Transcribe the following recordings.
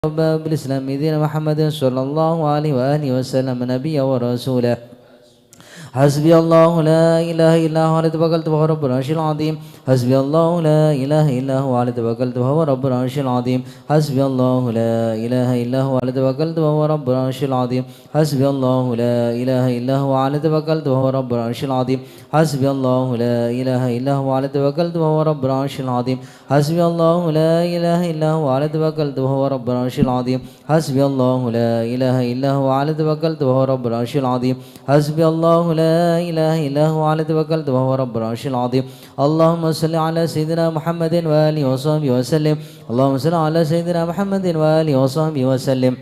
بالإسلام دين محمد صلى الله عليه وآله وسلم نبيا ورسولا. حسبي الله لا إله إلا هو عليه توكلت وهو رب العرش العظيم. حسبي الله لا إله إلا هو عليه توكلت وهو رب العرش العظيم. حسبي الله لا إله إلا هو عليه توكلت وهو رب العرش العظيم. حسبي الله لا إله إلا هو عليه توكلت وهو رب العرش العظيم. حسبي الله لا إله إلا هو عليه توكلت وهو رب العرش العظيم. حسبي الله لا إله إلا هو عليه توكلت وهو رب العرش العظيم. حسبي الله لا إله إلا هو عليه توكلت وهو رب العرش العظيم. حسبي الله لا إله إلا هو عليه توكلت وهو رب العرش العظيم. اللهم صل على سيدنا محمد وآله وصحبه وسلم. اللهم صل على سيدنا محمد وآله وصحبه وسلم.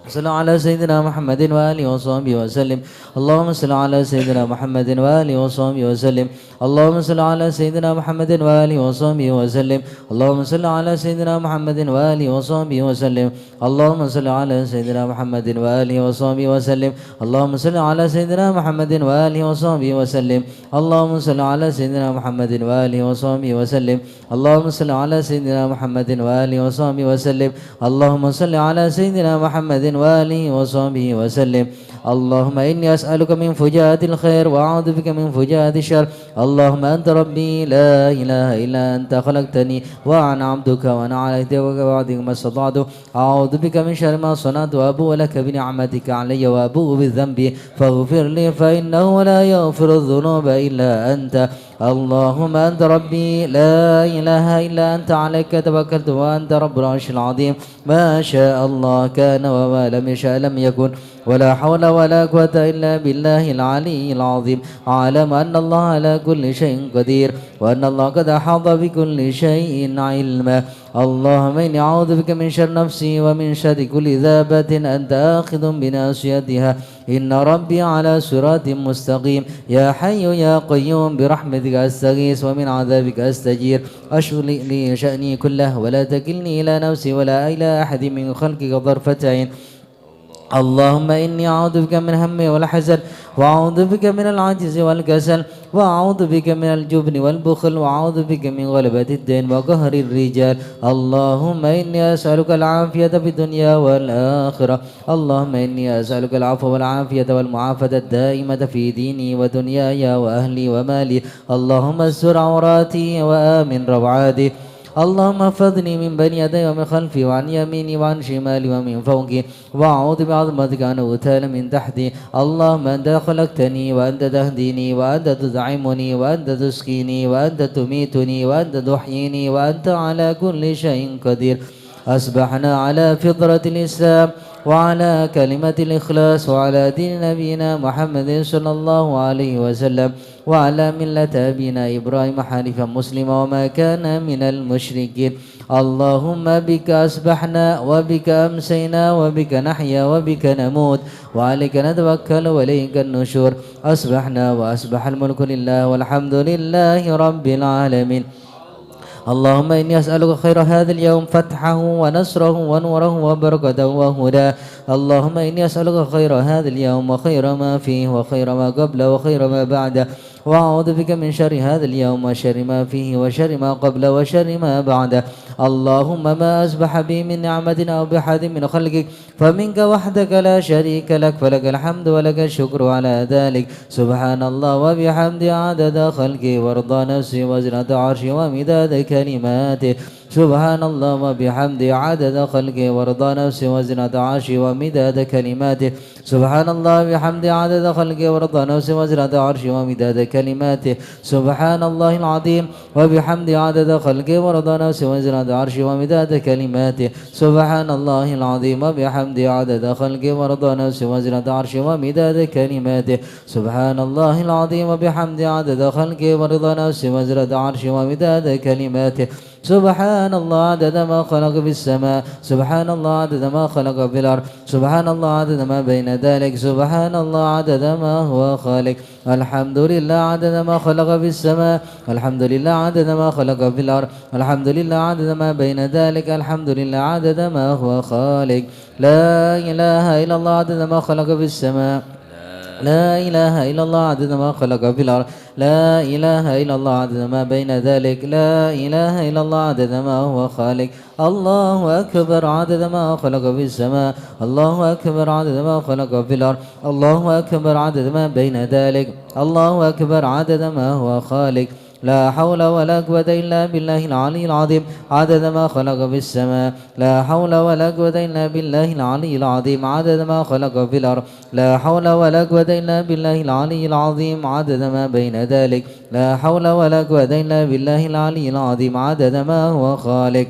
صل على سيدنا محمد وآله وصحبه وسلم. اللهم صل على سيدنا محمد وآله وصحبه وسلم. اللهم صل على سيدنا محمد وآله وصحبه وسلم. اللهم صل على سيدنا محمد وآله وصحبه وسلم. اللهم صل على سيدنا محمد وآله وصحبه وسلم. اللهم صل على سيدنا محمد وآله وصحبه وسلم. اللهم صل على سيدنا محمد وآله وصحبه وسلم. اللهم صل على سيدنا محمد وآله وصحبه وسلم. اللهم صل على سيدنا محمد وآله وصحبه وسلم. اللهم إني أسألك من فجاءة الخير وأعوذ بك من فجاءة الشر. اللهم أنت ربي لا إله إلا أنت خلقتني وأنا عبدك وأنا على يدك ووعدك ما استطعت. أعوذ بك من شر ما صنعت وأبوء لك بنعمتك علي وأبوء بذنبي فاغفر لي فإنه لا يغفر الذنوب إلا أنت. اللهم أنت ربي لا إله إلا أنت عليك توكلت وأنت رب العرش العظيم. ما شاء الله كان وما لم يشاء لم يكن ولا حول ولا قوة إلا بالله العلي العظيم. أعلم أن الله على كل شيء قدير وأن الله قد أحاط بكل شيء علما. اللهم إني أعوذ بك من شر نفسي ومن شر كل ذابة أنت آخذ بناصيتها إن ربي على صراط مستقيم. يا حي يا قيوم برحمتك أستغيث ومن عذابك أستجير. أشغل لي شأني كله ولا تكلني إلى نفسي ولا إلى أحد من خلقك طرفة عين. اللهم إني أعوذ بك من هم والحزن وأعوذ بك من العجز والكسل وأعوذ بك من الجبن والبخل وأعوذ بك من غلبة الدين وقهر الرجال. اللهم إني أسألك العافية في الدنيا والآخرة. اللهم إني أسألك العفو والعافية والمعافاة الدائمة في ديني ودنياي وأهلي ومالي. اللهم استر عوراتي وآمن روعاتي. اللهم احفظني من بين يدي ومن خلفي وعن يميني وعن شمالي ومن فوقي وأعوذ بعظمتك أن أغتال من تحتي. اللهم أنت خلقتني وأنت تهديني وأنت تدعمني وأنت تسقيني وأنت تميتني وأنت تحييني وأنت على كل شيء قدير. أصبحنا على فطرة الإسلام وعلى كلمة الإخلاص وعلى دين نبينا محمد صلى الله عليه وسلم وعلى ملة أبينا إبراهيم حنيفا مسلما وما كان من المشركين. اللهم بك أصبحنا وبك أمسينا وبك نحيا وبك نموت وعليك نتوكل وإليك النشور. أصبحنا وأصبح الملك لله والحمد لله رب العالمين. اللهم إني أسألك خير هذا اليوم فتحه ونصره ونوره وبركته وهداه. اللهم إني أسألك خير هذا اليوم وخير ما فيه وخير ما قبله وخير ما بعده وأعوذ بك من شر هذا اليوم وشر ما فيه وشر ما قبله وشر ما بعده. اللهم ما أصبح بي من نعمة أو بحد من خلقك فمنك وحدك لا شريك لك فلك الحمد ولك الشكر على ذلك. سبحان الله وبحمده عدد خلقه ورضا نفسه وزنة عرشه ومداد كلماته. سبحان الله وبحمده عدد خلقه ورضا نفسه وزنة عرشه ومداد كلماته. سبحان الله وبحمده عدد خلقه ورضا نفسه وزنة عرشه ومداد كلماته. سبحان الله العظيم وبحمده عدد خلقه ورضا نفسه وزنة عرشه ومداد كلماته. سبحان الله العظيم وبحمده عدد خلقه ورضا نفسه وزنة عرشه ومداد كلماته. سبحان الله العظيم وبحمده عدد خلقه ورضا نفسه وزنة عرشه ومداد كلماته. سبحان الله عدد ما خلق في السماء. سبحان الله عدد ما خلق في الأرض. سبحان الله عدد ما بين ذلك. سبحان الله عدد ما هو خالق. الحمد لله عدد ما خلق في السماء. الحمد لله عدد ما خلق في الأرض. الحمد لله عدد ما بين ذلك. الحمد لله عدد ما هو خالق. لا إله إلا الله عدد ما خلق في السماء. لا إله إلا الله عدد ما خلق في الأرض لا إله إلا الله عدد ما بين ذلك لا إله إلا الله عدد ما هو خالق الله أكبر عدد ما خلق في السماء الله أكبر عدد ما خلق في الأرض الله أكبر عدد ما بين ذلك الله أكبر عدد ما هو خالق لا حول ولا قوة إلا بالله العلي العظيم عدد ما خلق في السماء لا حول ولا قوة إلا بالله العلي العظيم عدد ما خلق في الأرض لا حول ولا قوة إلا بالله العلي العظيم عدد ما بين ذلك لا حول ولا قوة إلا بالله العلي العظيم عدد ما هو خالق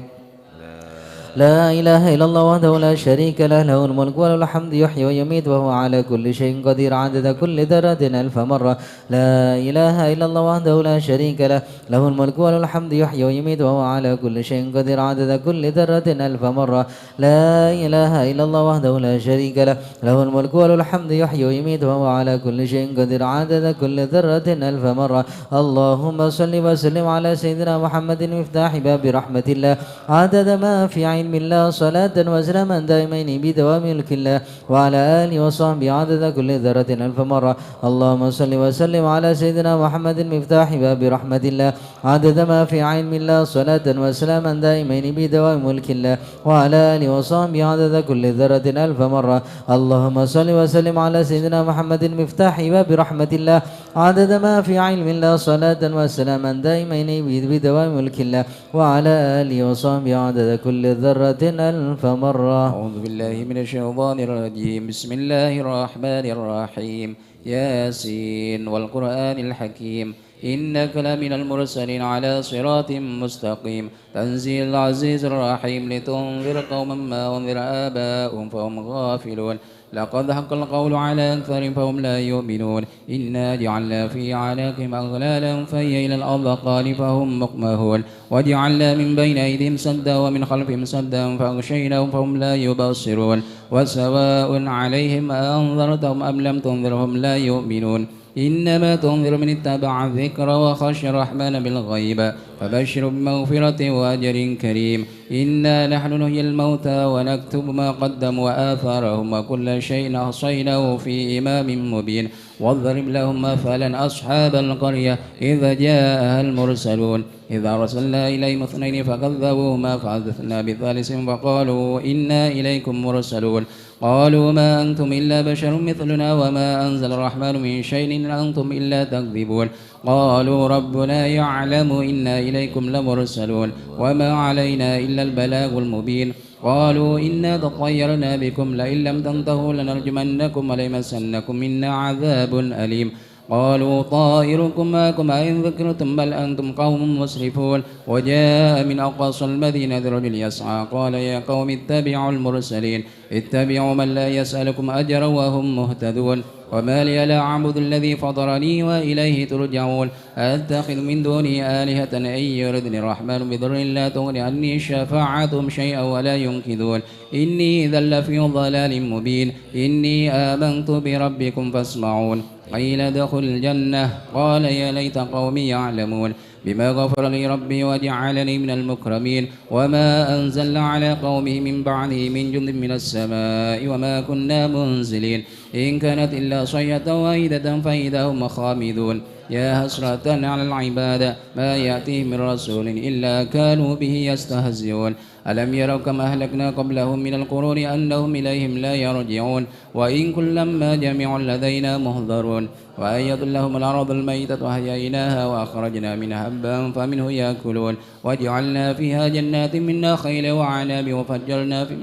لا إله إلا الله وحده لا شريك له له الملك وله الحمد يحيي ويميت وهو على كل شيء قدير عدد كل ذرة ألف مرة لا إله إلا الله وحده لا شريك له له الملك وله الحمد يحيي ويميت وهو على كل شيء قدير عدد كل ذرة ألف مرة لا إله إلا الله وحده لا شريك له له الملك وله الحمد يحيي ويميت وهو على كل شيء قدير عدد كل ذرة ألف مرة اللهم صل وسلم على سيدنا محمد مفتاح باب رحمة الله عدد ما في علم الله صلاة وسلاما دائمين بدوام ملك الله وعلى آله وصحبه عدد كل ذرة ألف مرة اللهم صل وسلم على سيدنا محمد مفتاح باب رحمة الله عدد ما في علم الله صلاة وسلاما دائمين بدوام ملك الله وعلى آله وصحبه عدد كل ذرة ألف مرة اللهم صل وسلم على سيدنا محمد مفتاح باب رحمة الله عدد ما في علم الله صلاة وسلاما دائمين بدوام ملك الله وعلى آله وصحبه عدد كل ذرة ألف مرة. أعوذ بالله من الشيطان الرجيم. بسم الله الرحمن الرحيم. ياسين والقرآن الحكيم إنك لمن المرسلين على صراط مستقيم تنزيل العزيز الرحيم لتنذر قوما ما أنذر آباؤهم فهم غافلون لقد حق القول على أكثرهم فهم لا يؤمنون إنا جعلنا في أعناقهم أغلالا فهي إلى الأذقان فهم مقمحون وجعلنا من بين أيديهم سدا ومن خلفهم سدا فأغشيناهم فهم لا يبصرون وسواء عليهم أنذرتهم أم لم تنذرهم لا يؤمنون إنما تنذر من اتبع الذكر وخشى الرحمن بالغيب فبشر بمغفرة وأجر كريم إنا نحن نحيي الموتى ونكتب ما قدموا وآثارهم وكل شيء أحصيناه في إمام مبين واضرب لهم مثلا أصحاب القرية إذا جاءها المرسلون إذا أرسلنا إليهم اثنين فكذبوهما فعززنا بثالث فقالوا إنا إليكم مرسلون قالوا ما أنتم إلا بشر مثلنا وما أنزل الرحمن من شيء إن أنتم إلا تكذبون قالوا ربنا يعلم إنا إليكم لمرسلون وما علينا إلا البلاغ المبين قالوا إنا تطيرنا بكم لئن لم تنتهوا لنرجمنكم وليمسنكم منا عذاب أليم قالوا طائركم معكم أئن ذكرتم بل أنتم قوم مسرفون وجاء من أقصى المدينة رجل يسعى قال يا قوم اتبعوا المرسلين اتبعوا من لا يسألكم أجرا وهم مهتدون وما لي لا أعبد الذي فطرني وإليه ترجعون أتخذ من دونه آلهة أن يردني الرحمن بضر لا تغن عني شفاعتهم شيئا ولا ينقذون إني إذا لفي ضلال مبين إني آمنت بربكم فاسمعون قيل ادخل الجنة قال يا ليت قومي يعلمون بما غفر لي ربي وجعلني من المكرمين وما أنزلنا على قومه من بعده من جند من السماء وما كنا منزلين إن كانت إلا صيحة واحدة فإذا هم خامدون يا حسرة على العباد ما يأتيهم من رسول إلا كانوا به يستهزئون ألم يروا كما أهلكنا قبلهم من القرون أنهم إليهم لا يرجعون وإن كلما جميع لدينا محضرون وأيضا لهم الأرض الميتة وأحييناها وأخرجنا منها حبا فمنه يأكلون وجعلنا فيها جنات من نخيل وعناب وفجرنا في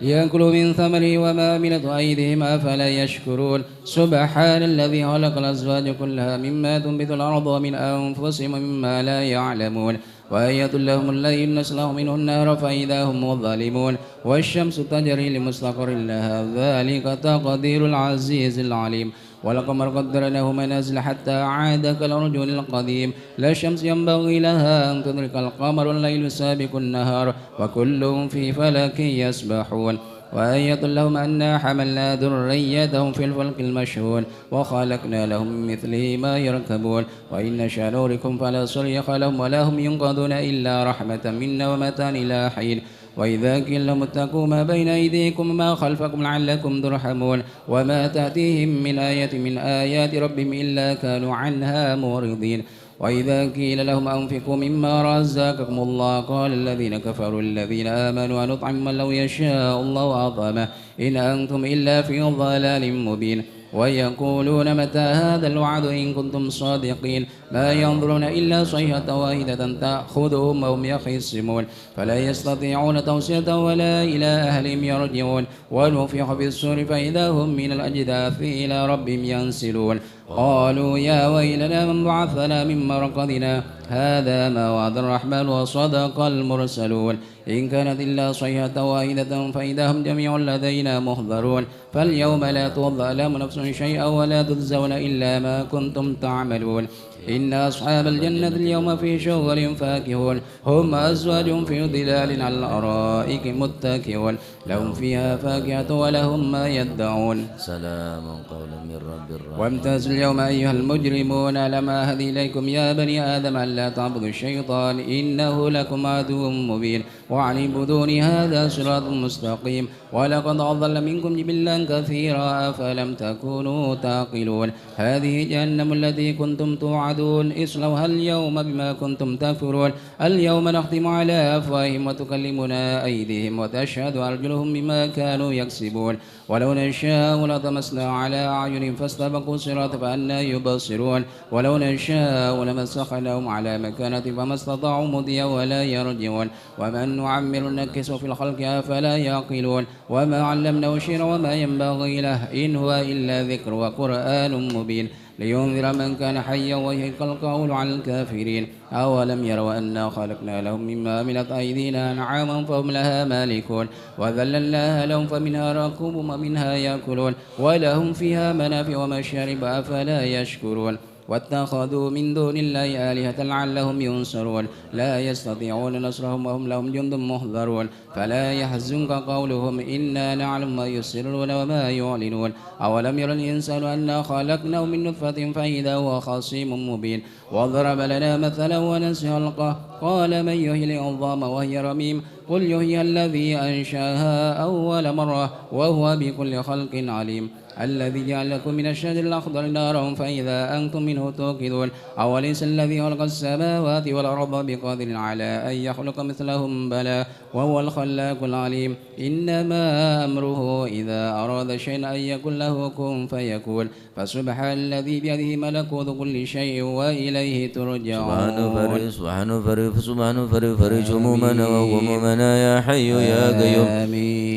ليأكلوا من ثمره وما عملت أيديهم أفلا يشكرون سبحان الذي خلق الأزواج كلها مما تنبت الأرض ومن أنفسهم مما لا يعلمون وآية لهم الليل نسلخ منه النار فإذا هم ظالمون والشمس تجري لمستقر لها ذلك تقدير العزيز العليم والقمر قدرناه منازل حتى عاد كالرجل القديم لا الشمس ينبغي لها أن تدرك القمر والليل سابق النهار وكل في فلك يسبحون وآية لهم أنا حملنا ذريتهم في الفلك المشحون وخلقنا لهم من مثله ما يركبون وإن نشأ نوركم فلا صريخ لهم ولا هم ينقذون إلا رحمة منا ومتاع إلى حين وإذا قيل لهم اتقوا ما بين أيديكم وما خلفكم لعلكم ترحمون وما تأتيهم من آية من آيات ربهم إلا كانوا عنها معرضين وإذا قيل لهم أنفقوا مما رزقكم الله قال الذين كفروا الذين آمنوا أنطعم من لو يشاء الله أطعمه إن أنتم إلا في ضلال مبين ويقولون متى هذا الوعد إن كنتم صادقين ما ينظرون إلا صيحة واحدة تأخذهم وهم يخصمون فلا يستطيعون توصية ولا إلى أهلهم يرجعون ونفخ في الصور فإذا هم من الأجداث إلى ربهم ينسلون قالوا يا ويلنا من بعثنا من مرقدنا هذا ما وعد الرحمن وصدق المرسلون إن كانت إلا صيحة واحدة فإذا هم جميع لدينا محضرون فاليوم لا تظلم نفس شيئا ولا تجزون إلا ما كنتم تعملون إن أصحاب الجنة اليوم في شغل فاكهون هم أزواج في ظلال على الأرائك متكئون لهم فيها فاكهة ولهم ما يدعون سلام قولا من رب الرحيم وامتازوا اليوم أيها المجرمون ألم أعهد إليكم يا بني آدم ألا تعبدوا الشيطان إنه لكم عدو مبين وعن اعبدوني هذا صراط مستقيم ولقد أضل منكم جبلا كثيرا أفلم تكونوا تعقلون هذه جهنم التي كنتم توعدون اصلوها اليوم بما كنتم تكفرون اليوم نختم على أفواههم وتكلمنا أيديهم وتشهد أرجلهم بما كانوا يكسبون ولو نشاء لطمسنا على أعينهم فاستبقوا الصراط فأنى يبصرون ولو نشاء لمسخناهم على مكانة فما استطاعوا مضيا ولا يرجعون ومن نعمر نكس في الخلق أفلا يعقلون وما علمناه الشعر وما ينبغي له إن هو إلا ذكر وقرآن مبين لينذر من كان حيا ويحق القول على الكافرين أولم يروا أنا خلقنا لهم مما عملت أيدينا أنعاما فهم لها مالكون وذللناها لهم فمنها ركوبهم ومنها يأكلون ولهم فيها منافع ومشارب أفلا يشكرون واتخذوا من دون الله آلهة لعلهم ينصرون لا يستطيعون نصرهم وهم لهم جند محضرون فلا يحزنك قولهم إنا نعلم ما يسرون وما يعلنون أولم ير الإنسان أنا خلقناه من نطفة فإذا هو خصيم مبين وضرب لنا مثلا ونسي خلقه قال من يحيي العظام وهي رميم قل يحييها الذي أنشأها أول مرة وهو بكل خلق عليم الذي جعل لكم من الشجر الأخضر نارا فإذا أنتم منه توقدون أوليس الذي خلق السماوات والأرض بقادر على أن يخلق مثلهم بلى وهو الخلاق العليم إنما أمره إذا أراد شيئا أن يكون له كن فيكون فسبحان الذي بيده ملكوت كل شيء وإليه ترجعون سبحانه فرج همومنا وغمومنا يا حي يا قيوم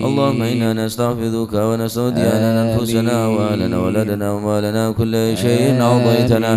اللهم إنا نستغفرك ونستودعك أنفسنا وأهلنا وولدنا ومالنا كل شيء أعطيتنا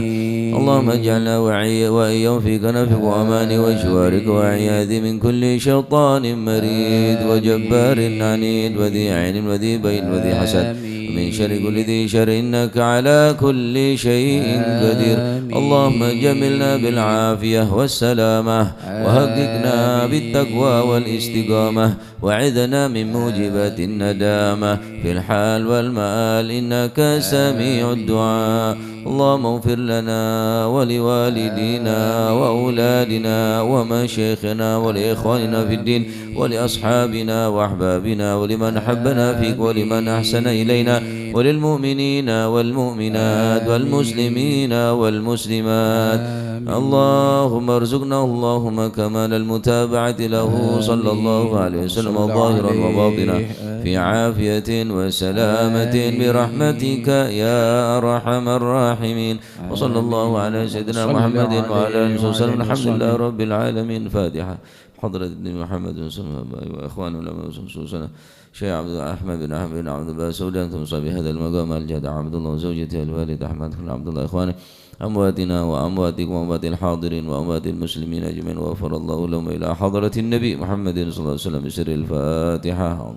اللهم اجعلنا وإياهم في كنفك وأمان وجوارك وعياذ من كل شيطان مريد وجبار عنيد وذي عين وذي بين وذي حسد من شر كل ذي شر إنك على كل شيء قدير اللهم جملنا بالعافية والسلامة وحققنا بالتقوى والاستقامة وعذنا من موجبات الندامة في الحال والمآل إنك سميع الدعاء اللهم اغفر لنا ولوالدينا وأولادنا ومشايخنا ولإخواننا في الدين ولأصحابنا وأحبابنا ولمن حبنا فيك ولمن أحسن إلينا وللمؤمنين والمؤمنات والمسلمين والمسلمات اللهم ارزقنا اللهم كمال المتابعة له صلى الله عليه وسلم ظاهرا وباطنا في عافية وسلامة برحمتك يا أرحم الراحمين وصلى الله على سيدنا محمد وعلى آله وسلم الحمد لله رب العالمين. فاتحة حضرة النبي محمد صلى الله عليه وسلم وإخوانه لما صلى شيخ عبد أحمد بن أحمد بن عبد الله سودان ثم صبي هذا المقام الجاد عبد الله وزوجته الوالد أحمد بن عبد الله إخوانه أمواتنا وأمواتكم وأموات الحاضرين وأموات المسلمين أجمعين وغفر الله لهم إلى حضرة النبي محمد صلى الله عليه وسلم بسر الفاتحة.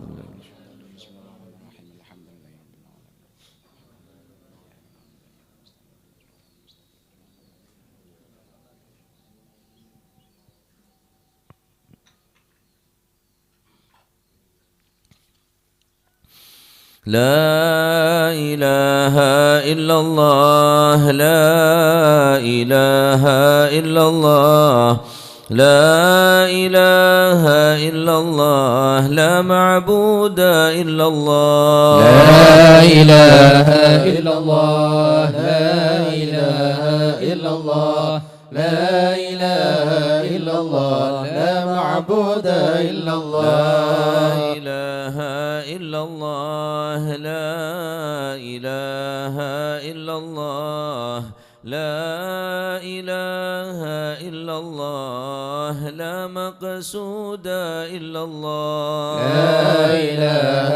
لا إله إلا الله لا إله إلا الله لا إله إلا الله لا معبود إلا الله لا إله إلا الله لا إله إلا الله لا إله إلا الله لا معبود إلا الله لا إله إلا الله لا إله إلا الله لا إله إلا الله لا مقصود إلا الله لا إله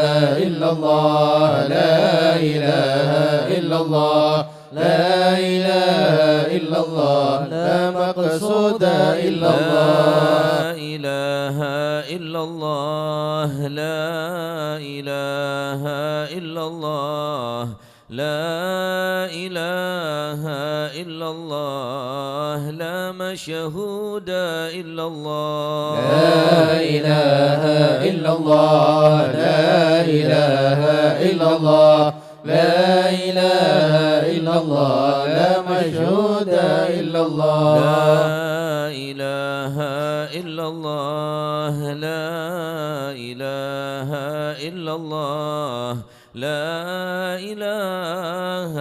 إلا الله لا إله إلا الله لا إله إلا الله لا مقصود إلا الله لا إله إلا الله لا إله إلا الله لا إله إلا الله لا مشهود إلا الله لا إله إلا الله لا إله إلا الله لا إله إلا الله لا مشهود إلا الله لا إله إلا الله لا إله إلا الله لا إله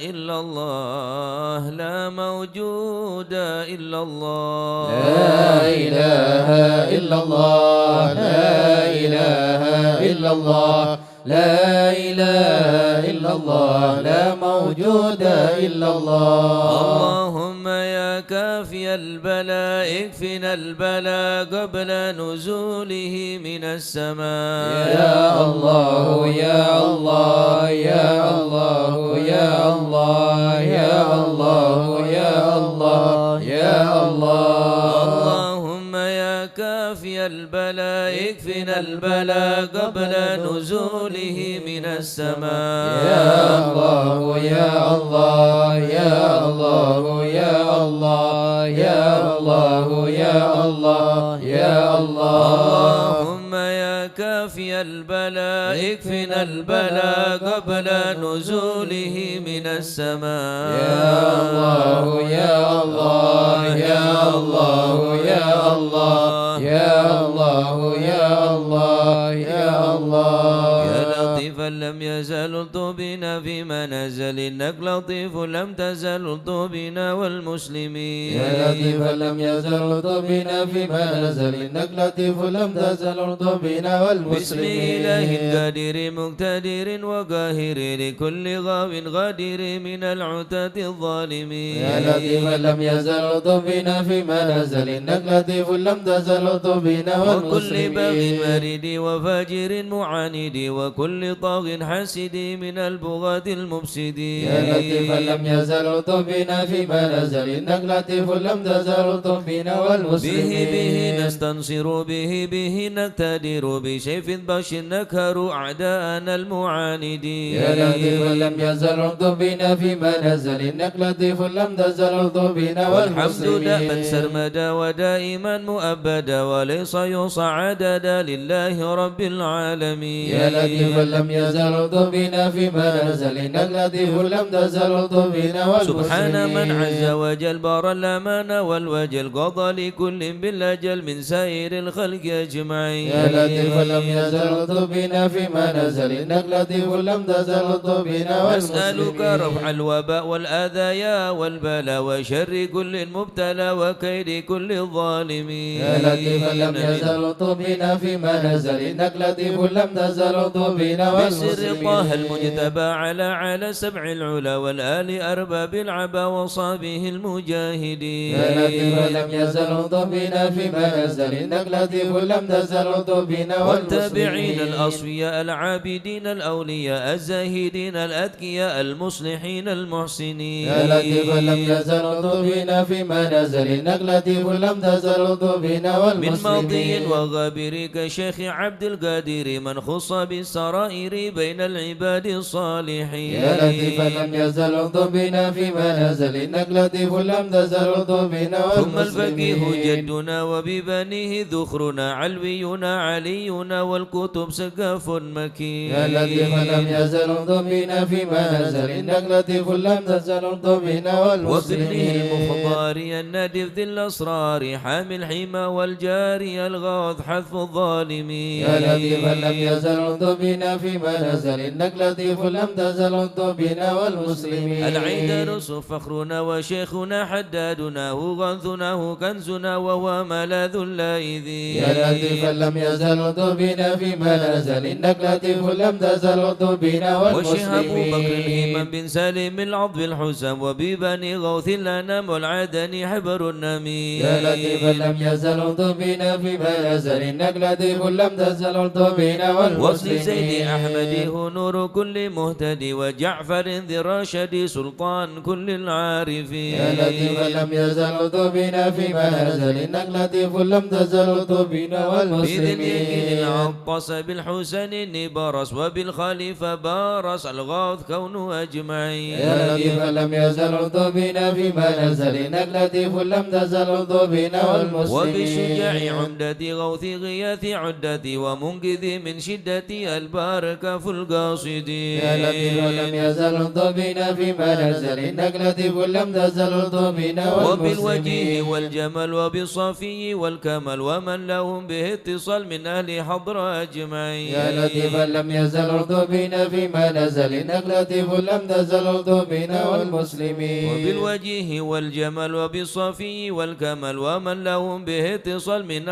إلا الله لا موجود إلا الله لا إله إلا الله لا إله إلا الله لا إله إلا الله لا موجود إلا الله اللهم يا كافي البلاء اكفنا البلاء قبل نزوله من السماء يا الله يا الله يا الله يا الله يا الله يا الله يا الله اللهم يا كافي البلاء اكفنا البلاء قبل نزوله من السماء يا الله يا الله يا الله يا الله يا الله يا الله يا الله اللهم يا كافي البلاء اكفنا البلاء قبل نزوله من السماء يا الله يا الله يا الله يا الله يا الله يا الله يا الله يا لطيفا لم يزل لطفنا فيما نزل إنك لطيف لم تزل لطفنا والمسلمين يا لطيفا لم يزل لطفنا فيما نزل إنك لطيف لم تزل لطفنا والمسلمين بسم إله القادر مقتدر وقاهر لكل غاو غادر من العتاة الظالمين يا لطيفا لم يزل لطفنا فيما نزل إنك لطيف لم تزل لطفنا وكل والمسلمين باغ مريد وفاجر معاند وكل طاغ حاسد من البغاة المفسدين يا لطيفا لم يزل لطفنا فيما نزل إنك لطيف لم تزل لطفنا والمسلمين به نستنصر به نقتدر بسيف البش نكهر أعداءنا المعاندين يا لطيفا لم يزل لطفنا فيما نزل إنك لطيف لم تزل لطفنا والحمد والمسلمين دائما سرمدا ودائما مؤبدا وليس يوصى عددا لله رب العالمين يا لطيفا لم يزل لطفنا فيما نزل إنك لطيف لم تزل لطفنا والمسلمين سبحان من عز وجل بار الأمان والوجل قضى لكل بالأجل من سائر الخلق أجمعين يا لطيفا لم يزل لطفنا فيما نزل إنك لطيف لم تزل لطفنا والمسلمين نسألك رفع الوباء والآذايا والبلاء وشر كل مبتلى وكيد كل الظالمين يا لطيفا لم يزل لطفنا فيما نزل إنك لطيف لم تزل لطفنا بسر والمسلمين طه المجتبى على سبع العلا والآل أرباب العبا وصابه المجاهدين يا لطيفا لم يزل لطفنا فيما نزل إنك لطيف لم تزل لطفنا والتابعين والمسلمين الأصفياء العابدين الأولياء الزاهدين الأذكياء المصلحين المحسنين يا لطيفا لم يزل لطفنا فيما نزل إنك لطيف لم تزل لطفنا من ماضي والمسلمين وغابر كشيخ عبد القادر من خص بالسرائر الصائر بين العباد الصالحين يا لطيفا لم يزل الطف بنا فيما نزل إنك لطيف لم تزل الطف بنا ثم الفقيه والمسلمين جدنا وببنيه ذخرنا علوينا علينا والكتب سقف مكين يا لطيفا لم يزل الطف بنا فيما نزل إنك لطيف لم تزل الطف بنا وابنه والمسلمين المختار النادف ذي الأسرار حامي الحمى والجاري الغاض حذف الظالمين يا لطيفا لم يزل الطف بنا فيما نزل إنك لطيف لم تزل الطف بنا والمسلمين العيدرس فخرنا وشيخنا حدادنا هو غنثنا هو كنزنا وهو ملاذ اللائذين يا لطيفا لم يزل الطف بنا فيما نزل إنك لطيف لم تزل الطف بنا وشهاب بكر والمسلمين الهمم بن سالم العضب الحسام وببني غوث الأنام والعدني حبر النميم يا لطيفا لم يزل الطف بنا فيما نزل إنك لطيف لم تزل الطف بنا وصل زيد والمسلمين أحمد هو نور كل مهتدي وجعفر ذي الرشد سلطان كل العارفين يا لطيفا لم يزل الطف بنا فيما نزل إنك لطيف لم تزل الطف بنا بذي اليقين والمسلمين العطس بالحسن النبرس وبالخليفة بارس الغوث كونه أجمعين يا لطيفا لم يزل الطف بنا فيما نزل إنك لطيف لم تزل الطف بنا وبالشجاع والمسلمين عمدتي غوث غياث عدتي ومنقذي من شدتي الباركة في القاصدين يا لطيفا لم يزل الطف بنا فيما نزل إنك لطيف لم تزل الطف بنا وبالوجيه والمسلمين والجمل وبالصفي والكمل ومن لهم به اتصال من أهل حضر أجمعين يا لطيفا لم يزل الطف بنا فيما نزل إنك لطيف لم تزل الطف بنا والمسلمين وبالوجيه والجمل وبالصفي والكمل ومن لهم به اتصال من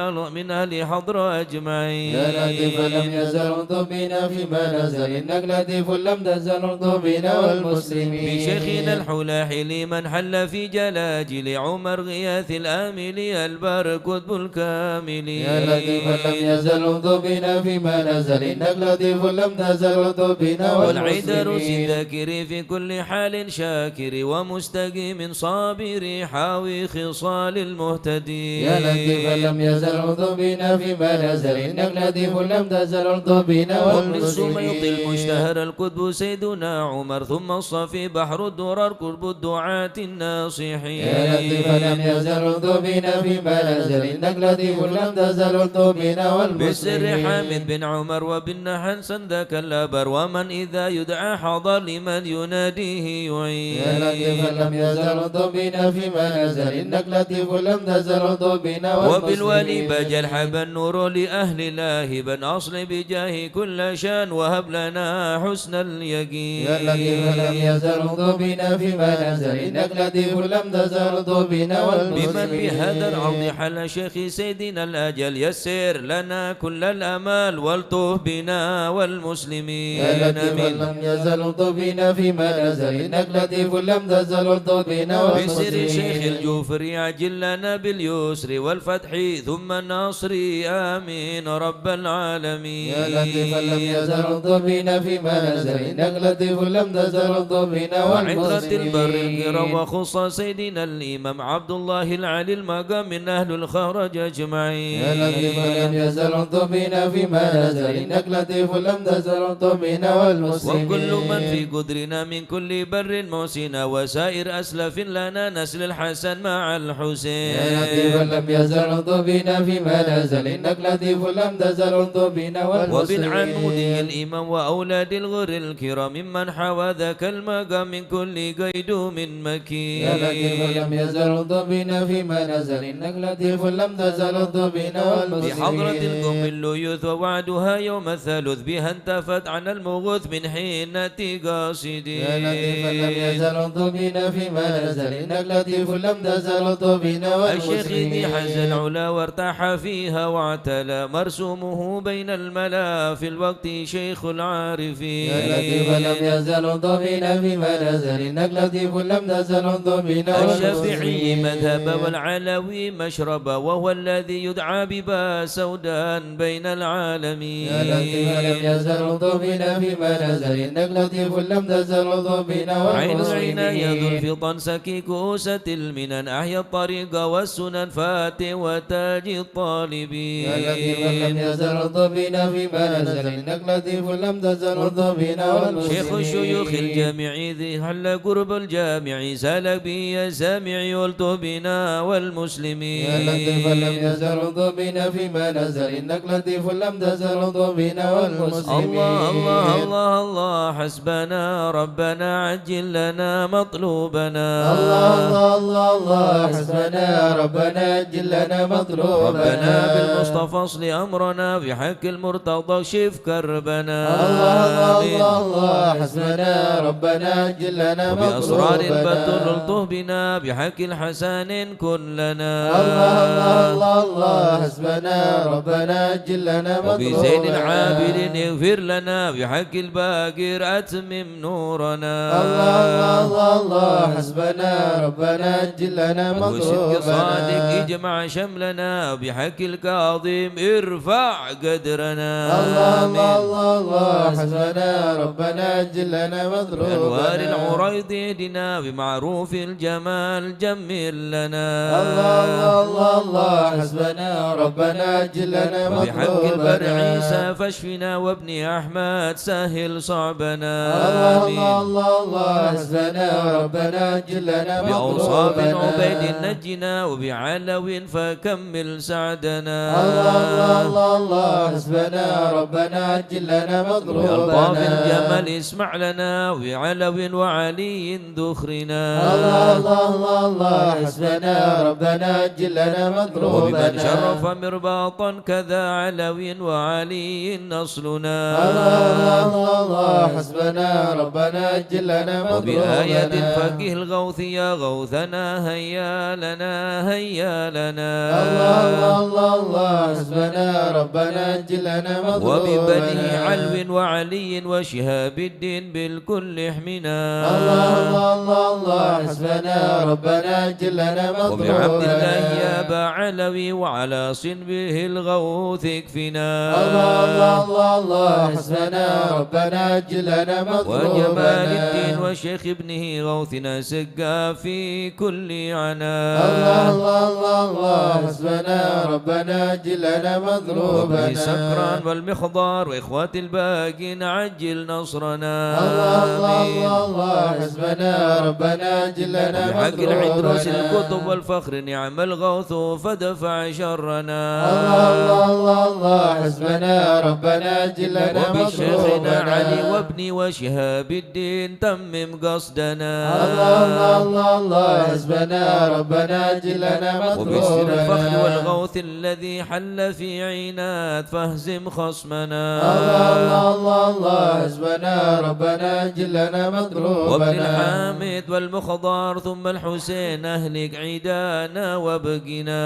أهل حضر أجمعين يا لطيفا لم يزل الطف بنا فيما نزل إنك لطيف لم تزل الطف بنا والمسلمين بشيخنا الحلاحل من حل في جلاجل عمر غياث الآمل البار كتب الكامل يا لطيفا لم يزل الطف بنا فيما نزل إنك لطيف لم تزل الطف بنا والعيدرس والمسلمين الذاكر في كل حال شاكر ومستقيم صابر حاوي خصال المهتدين يا لطيفا لم يزل الطف بنا فيما نزل إنك لطيف لم تزل الطف بنا وابن السميط والمسلمين المشتهر الكتب سيدنا عمر ثم الصفي بحر الدرر قرب الدعاة الناصحين يا لطيفا لم يزل الطف بنا فيما نزل إنك لطيف لم تزل الطف بنا بالسر والمسلمين حامد بن عمر وبالنحن سندك الأبر ومن إذا يدعى حضر لمن يناديه يعين يا لطيفا لم يزل الطف بنا فيما نزل إنك لطيف لم تزل الطف بنا وبالولي والمسلمين بجل حب النور لأهل لاهبا أصل بجاه كل شان وهب لنا حسن اليقين يا لطيفا لم يزل الطف بنا فيما نزل إنك لطيف لم تزل الطف بنا بمن والمسلمين بهذا الأرض حل شيخ سيدنا الأجل يسر لنا كل الأمال والطف بنا والمسلمين يا لطيفا آمين. لم يزل الطف بنا فيما نزل إنك لطيف لم تزل الطف بنا بسر شيخ والمسلمين الجوفري عجل لنا باليسر والفتح ثم النصر آمين رب العالمين يا لطيفا لم يزل الطف بنا فيما نزل إنك لطيف لم تزل الطف بنا وعترة البر والمسلمين الكرام وخص سيدنا الإمام عبد الله العلي المقام من أهل الخرج أجمعين يا لطيفا لم يزل الطف بنا فيما نزل إنك لطيف لم تزل الطف بنا والمسلمين وكل من في قدرنا من كل بر موسنا وسائر أسلف لنا نسل الحسن مع الحسين يا لطيفا لم يزل الطف بنا فيما نزل إنك لطيف لم تزل الطف بنا والمسلمين وبالعمودي الإمام وأولاد الغر الكرام ممن حوى ذاك المقام من كل قيد من مكين يا لطيفا لم يزل الطف بنا فيما نزل إنك لطيف لم تزل الطف بنا بحضرة والمسلمين القم الليوث ووعدها يوم الثالث بها انتفت عن المغوث من حينة قاصدين يا لطيفا لم يزل الطف بنا فيما نزل إنك لطيف لم تزل الطف بنا الشيخ ذي والمسلمين حز العلا وارتاح فيها واعتلى مرسومه بين الملا في الوقت شيخ العارفين يا لطيفا لم يزل الطف بنا فيما نزل إنك لطيف لم تزل الطف بنا الشافعي والمسلمين مذهب والعلوي مشرب وهو الذي يدعى ببا سودان بين العالمين يا لطيفا لم يزل الطف بنا فيما نزل إنك لطيف لم تزل الطف بنا عين والمسلمين العناية ذو الفطن سكي كؤوسة المنن أحيا الطريق والسنن فاتح وتاج الطالبين يا لطيفا لم يزل الطف بنا فيما نزل إنك لطيف لم تزل الطف بنا والمسلمين شيخ الشيوخ الجامع ذي حل قرب الجامع سالك بي يا سامع والطف بنا والمسلمين يا لطيف لم يزل الطف بنا فيما نزل إنك لطيف لم تزل الطف بنا والمسلمين الله الله الله الله حسبنا ربنا عجل لنا مطلوبنا الله الله الله الله حسبنا ربنا عجل لنا مطلوبنا ربنا بالمصطفى اصل امرنا في حق المرتضى اكشف كربنا الله الله الله الله حسبنا ربنا عجل لنا مطلوبنا وبأسرار البدر الطف بنا بحق الحسن كن لنا الله الله الله الله حسبنا ربنا عجل لنا مطلوبنا وبزين العابدين اغفر لنا بحق الباقر اتمم نورنا الله الله الله الله حسبنا ربنا عجل لنا وصدق صادق مطلوبنا اجمع شملنا بحق الكاظم ارفع قدرنا الله الله الله الله حسبنا ربنا عجل لنا مطلوبنا بأنوار العريض اهدنا بمعروف الجمال جمل لنا الله الله الله الله حسبنا ربنا عجل لنا وبحق البر مطلوبنا عيسى فاشفنا وابن احمد سهل صعبنا الله آمين. الله الله الله حسبنا ربنا عجل لنا بأوصاف مطلوبنا عبيد نجنا وبعلو فكمل سعدنا الله الله الله الله حسبنا ربنا عجل لنا بألطاف مطلوبنا الجمل اسمع لنا وعلو وعلي ذخرنا الله الله الله الله حسبنا ربنا عجل لنا مطلوبنا وبمن شرف مرباطا كذا علو وعلي نصلنا الله الله الله حسبنا ربنا عجل لنا مطلوبنا وبآية الفقه الغوث يا غوثنا هيا لنا هيا لنا الله الله الله الله حسبنا ربنا عجل لنا مطلوبنا وببني علو وعلي وشهاب الدين بالكل احمنا الله الله الله الله حسبنا ربنا عجل لنا مطلوبنا وبعبد الله يا با علوي وعلى صنبه الغوث اكفنا الله الله الله الله حسبنا ربنا عجل لنا مطلوبنا وجمال الدين وشيخ ابنه غوثنا سقا في كل عنا الله الله الله الله حسبنا ربنا عجل لنا مطلوبنا وابن سكران والمخضار واخوات الباقين عجل نصرنا الله الله آمين. الله الله حسبنا ربنا عجل لنا بحق العدروس مطلوبنا الكتب والفخر نعم الغوث فدفع شرنا الله الله الله الله حسبنا ربنا عجل لنا وبشيخنا علي مطلوبنا وابني وشهاب الدين تمم قصدنا الله الله الله الله حسبنا ربنا عجل لنا وبسر الفخر مطلوبنا والغوث الذي حل في عينات فاهزم خصمنا الله الله الله الله حسبنا ربنا عجل لنا وابن مطلوبنا الحامد والمخضار ثم الحسين اهلك عيدانا وابقنا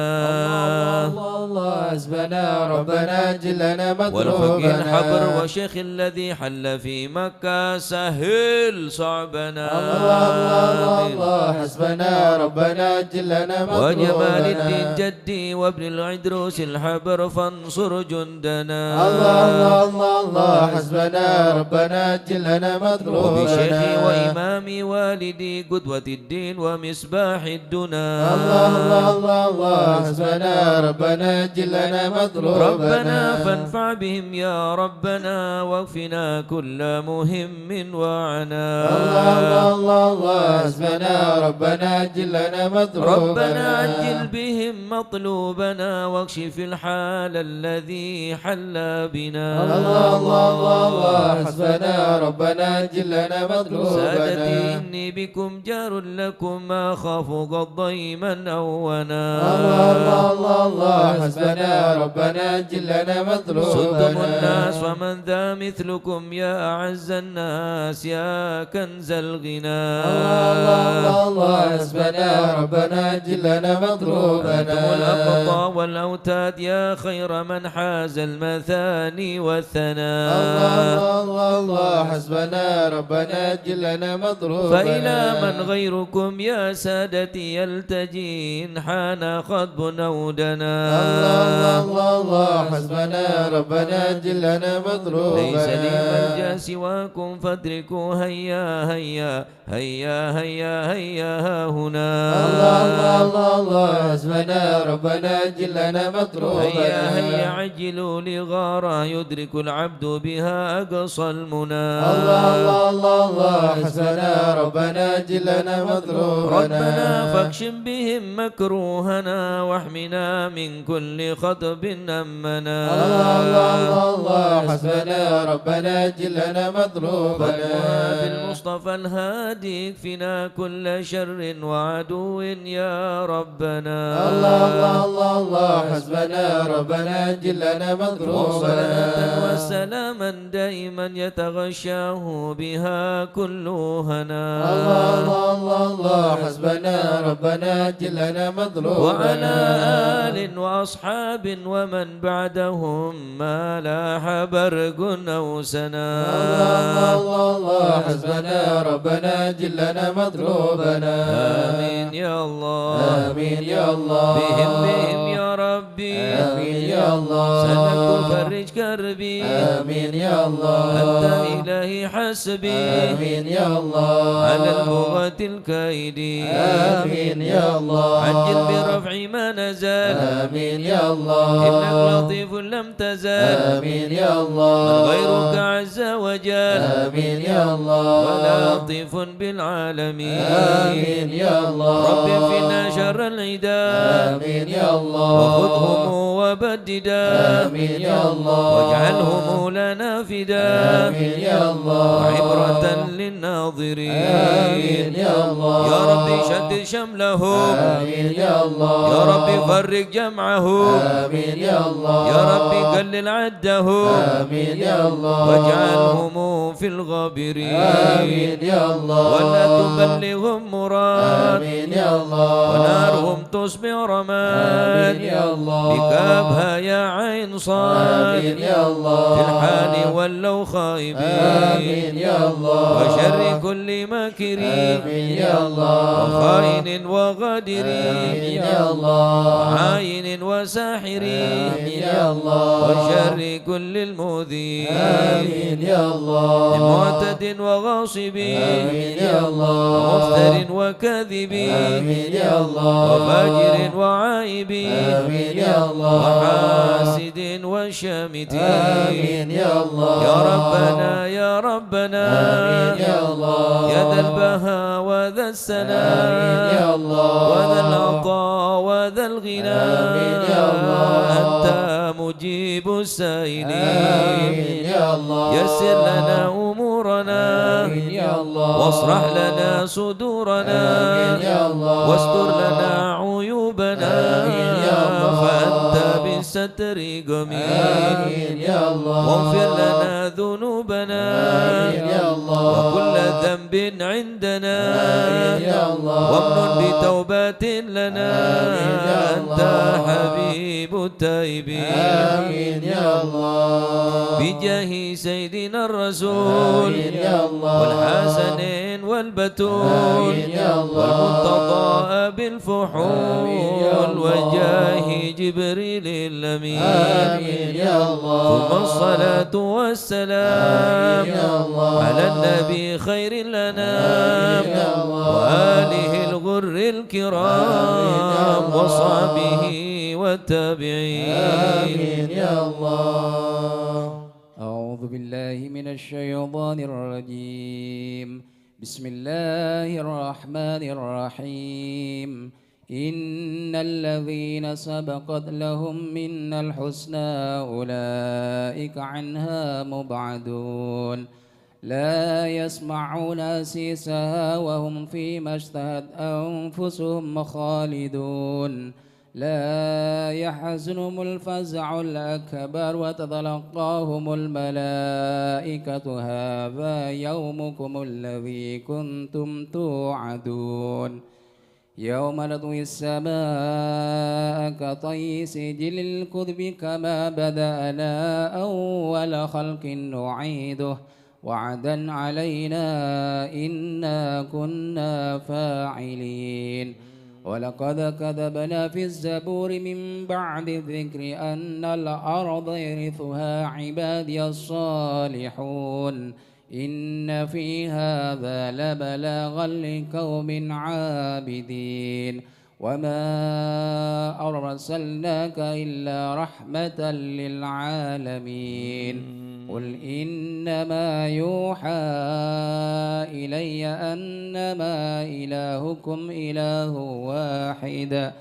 الله الله حسبنا ربنا عجل لنا والفقيه الحبر مطلوبنا وشيخ الذي حل في مكة سهل صعبنا الله الله الله آمين. الله حسبنا ربنا عجل لنا مطلوبنا وجمال الدين جدي وابن العدروس الحبر فانصر جندنا الله الله الله الله حسبنا ربنا عجل لنا مطلوبنا وبشيخي وإمامي والدي قدوة الدين ومصباح الدنا الله الله الله الله حسبنا ربنا عجل لنا مطلوبنا ربنا فانفع بهم يا ربنا واكفنا كل مهم وعنا الله الله الله الله حسبنا ربنا عجل لنا مطلوبنا ربنا عجل بهم مطلوبنا واكشف الحال الذي حل بنا الله الله الله الله حسبنا ربنا عجل لنا مطلوبنا سادتي إني بكم جار لكم ما أخاف قد ضيما أونا الله الله الله الله حسبنا ربنا عجل لنا مطلوبنا صدم الناس ومن ذا مثلكم يا أعز الناس يا كنز الغنى الله الله الله حسبنا ربنا عجل لنا مطلوبنا أنتم الأقطى والأوتاد يا خير من حاز المثاني والثناء الله الله الله حسبنا ربنا عجل لنا مطلوبنا فإلى من غيركم يا سادتي يلتجي إن حان خطب نودنا الله الله الله حسبنا ربنا عجل لنا مطلوبنا ليس لي ملجأ ولا سواكم فادركوا هيا هيا هيا هيا هيا ها هنا. الله الله الله الله حسبنا ربنا جلنا مطلوبنا. هيا هيا عجلوا لغارة يدرك العبد بها أقصى المنى. الله الله الله الله حسبنا ربنا جلنا مطلوبنا. ربنا فاكشم بهم مكروهنا واحمنا من كل خطب أمنا. الله الله الله الله حسبنا ربنا جلنا مطلوبنا. بالمصطفى الهادي يكفنا كل شر وعدو يا ربنا. الله الله الله الله حسبنا ربنا جلنا مطلوبنا. وسلاما دائما يتغشاه بها كل هنا. الله الله الله الله حسبنا ربنا جلنا مطلوبنا. وعلى آل وأصحاب ومن بعدهم ما لاح برق أو سنا. الله الله الله الله حسبنا ربنا جلنا مطلوبنا. آمين يا الله. آمين يا الله. بهم يا ربي. آمين يا الله. سلك تفرج كربي. آمين يا الله. أنت إلهي حسبي. آمين يا الله. على البغاة الكيد. آمين يا الله. عجل برفع ما نزل. آمين يا الله. إنك لطيف لم تزل. آمين يا الله. من غيرك عز وجل. آمين يا الله. ولطيف بالعالمين. آمين يا الله. رب فينا شر العداء. آمين يا الله. وخذهم وبددا. آمين يا الله. واجعلهم لنا فدا. آمين يا الله. وعبرة للناظرين. آمين يا الله. يا ربي شدد شملهم. آمين يا الله. يا ربي فرق جمعهم. آمين يا الله. يا ربي قلل عدهم. آمين يا الله. واجعلهم في الغابرين. آمين يا الله. ولا تبلغهم مراد. آمين يا الله. ونارهم تصبح رماد. آمين يا الله. بكابها يا عين صاد. آمين يا الله. في الحال ولوا خائبين. آمين يا الله. وشر كل ماكرين. آمين يا الله. وخائن وغادرين. آمين يا الله. وعاين وساحرين. آمين يا الله. وشر كل المؤذين. آمين يا الله. معتد وغاصبين. آمين يا الله. ومفتر وكاذبين. آمين يا الله. وفاجر وعائبين. آمين يا الله. وحاسد وشامتين. آمين يا الله. يا ربنا يا ربنا. آمين يا الله. يا ذا البهاء وذا السلام. آمين يا الله. وذا العطاء وذا الغنى. آمين يا الله. أنت مجيب السائلين. آمين يا الله. يسر لنا أمورنا. آمين يا الله. واصرح لنا صدورنا. آمين يا الله. واستر لنا عيوبنا. آمين يا الله. فأنت بالستر قميل. آمين يا الله. واغفر لنا ذنوبنا. آمين يا الله. وكل ذنب عندنا. آمين يا الله. وامنن بتوبة لنا. آمين يا أنت الله. حبيب التائبين. آمين يا الله. بجاه سيدنا الرسول. آمين يا الله. والحسنين والبتول. آمين يا الله. والمنتضى بالفحول. آمين يا الله. وجاه جبريل الأمين. آمين يا الله. ثم الصلاة والسلام. آمين يا الله. على النبي خير الأنام. آمين يا الله. وآله الغر آمين يا الكرام. الله. وصحبه والتابعين. آمين يا الله. أعوذ بالله من الشيطان الرجيم. بسم الله الرحمن الرحيم. إن الذين سبقت لهم منا الحسنى أولئك عنها مبعدون. لا يسمعون أسيسها وهم فيما اشتهت أنفسهم خالدون. لا يحزنهم الفزع الأكبر وتتلقاهم الملائكة هذا يومكم الذي كنتم توعدون. يوم نطوي السماء كطي سجل الكتب كما بدأنا أول خلق نعيده وعدا علينا إنا كنا فاعلين. ولقد كتبنا في الزبور من بعد الذكر أن الأرض يرثها عبادي الصالحون إن في هذا لبلاغا لقوم عابدين وما أرسلناك إلا رحمة للعالمين قل إنما يوحى إلي أنما إلهكم إله واحد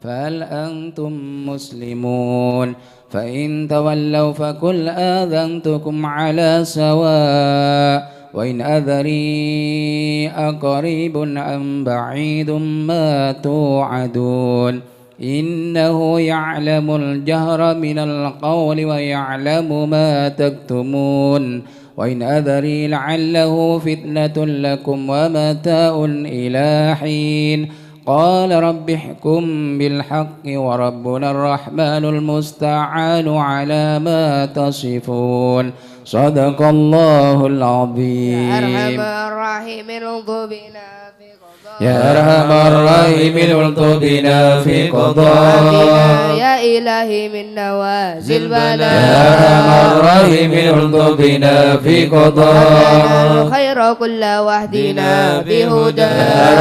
فهل أنتم مسلمون فإن تولوا فقل آذنتكم على سواء وإن أذري أقريب أم بعيد ما توعدون إنه يعلم الجهر من القول ويعلم ما تكتمون وإن أذري لعله فتنة لكم ومتاع إلى حين قال رب احكم بالحق وربنا الرحمن المستعان على ما تصفون صدق الله العظيم. يا أرحم الراحمين الطف بنا في قضاء يا أرحم الراحمين الطف بنا في قضاء يا إلهي من نوازل البلاء يا أرحم الراحمين الطف بنا في قضاء الخير كل واهدنا بهدى يا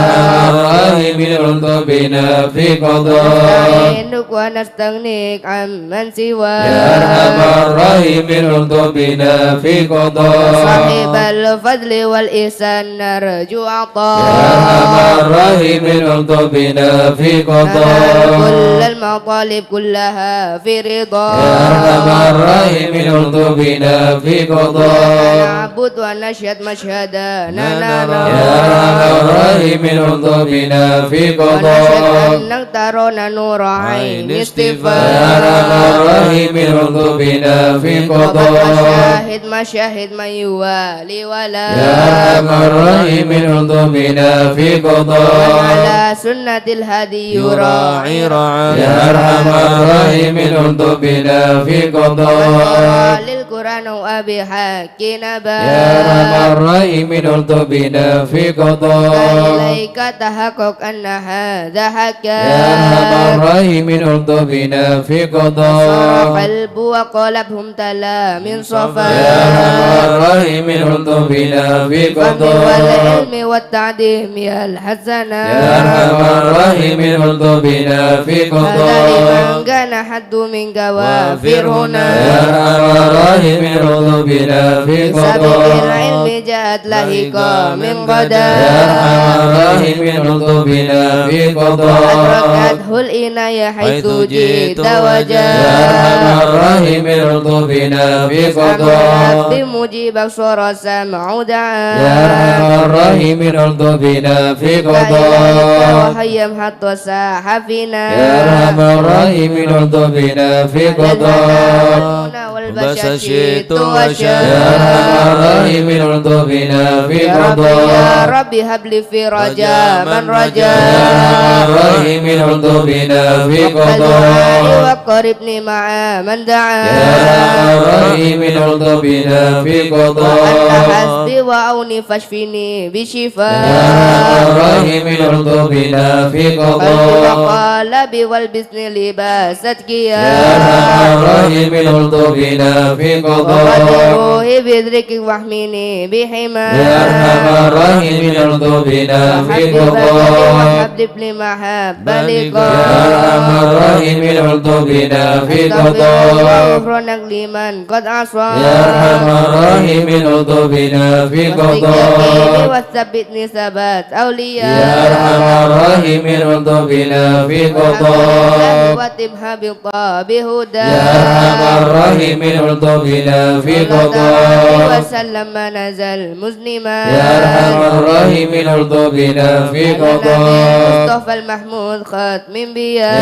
أرحم الراحمين الطف بنا في قضاء نستعينك ونستغنيك عن من سواك يا أرحم الراحمين الطف بنا في قضاء صاحب الفضل والإحسان نرجو عطاء يا أرحم الراحمين الطف بنا في قضاء كل المطالب كلها في رضا يا أرحم الراحمين الطف بنا في قضاء نعبد ونشهد مشهدنا نرى يا أرحم الراحمين الطف بنا في ونشهد قضاء أنك ترون نور عين يا استفاء أرحم الراحمين الطف بنا في قضاء وشاهد مشاهد من يوالي ولا يا أرحم الراحمين الطف بنا في قضاء على سنة الهدي يراعي رعاه يا أرحم الراحمين الطف بنا في قضاء للقرآن وأبي حق نبا يا أرحم الراحمين الطف بنا في قضاء إليك تحقق أن هذا حكا يا أرحم الراحمين الطف بنا في صار قضاء قلب وقلبهم تلا من صفا يا أرحم الراحمين الطف بنا في قضاء والعلم والتعديم يا الحسنة يا أرحم الراحمين الطف بنا في هذا قضاء لمن كان حد من قوافر هنا يا أرحم الراحمين الطف بنا في سبيل قضاء العلم جاءت لهقا من غدا يا أرحم الراحمين الطف بنا في قضاء أدركته الإناية حيث جئت يا وجاء أرحم الراحمين الطف بنا في قضاء بمجيبك صار سمع دعاء يا أرحم الراحمين الطف بنا في قضاء وهيم حتى ساح فينا يا أرحم الراحمين الطف بنا في قضاء والبشاشيت يا وشاء أرحم الراحمين الطف بنا في يا قضاء ربي هب لي في رجاء من رجاء يا أرحم الراحمين الطف بنا في الدعاء قضاء وقربني مع من دعا يا أرحم الراحمين الطف بنا في أنت قضاء حسبي وأوني فاشفني يا بشفاء أرحم الراحمين الطف بنا في قلبي قضاء وقالبي والبسن لباستك يا أرحم الراحمين الطف بنا في قضاء روحي بذكرك واحميني بحماك يا أرحم الراحمين الطف بنا في قضاء وحبب لي محبة يا لقاء أرحم الراحمين الطف بنا في قضاء وغفرانك لمن قد عصى يا أرحم الراحمين الطف بنا في قضاء وثبتني ثبات أولياء يا أرحم الراحمين الطف بنا في قضاء واتمها بالطاب هدى يا أرحم الراحمين الطف بنا في قضاء وسلم ما نزل مزنما يا أرحم الراحمين الطف بنا في قضاء مصطفى المحمود ختم يا بيا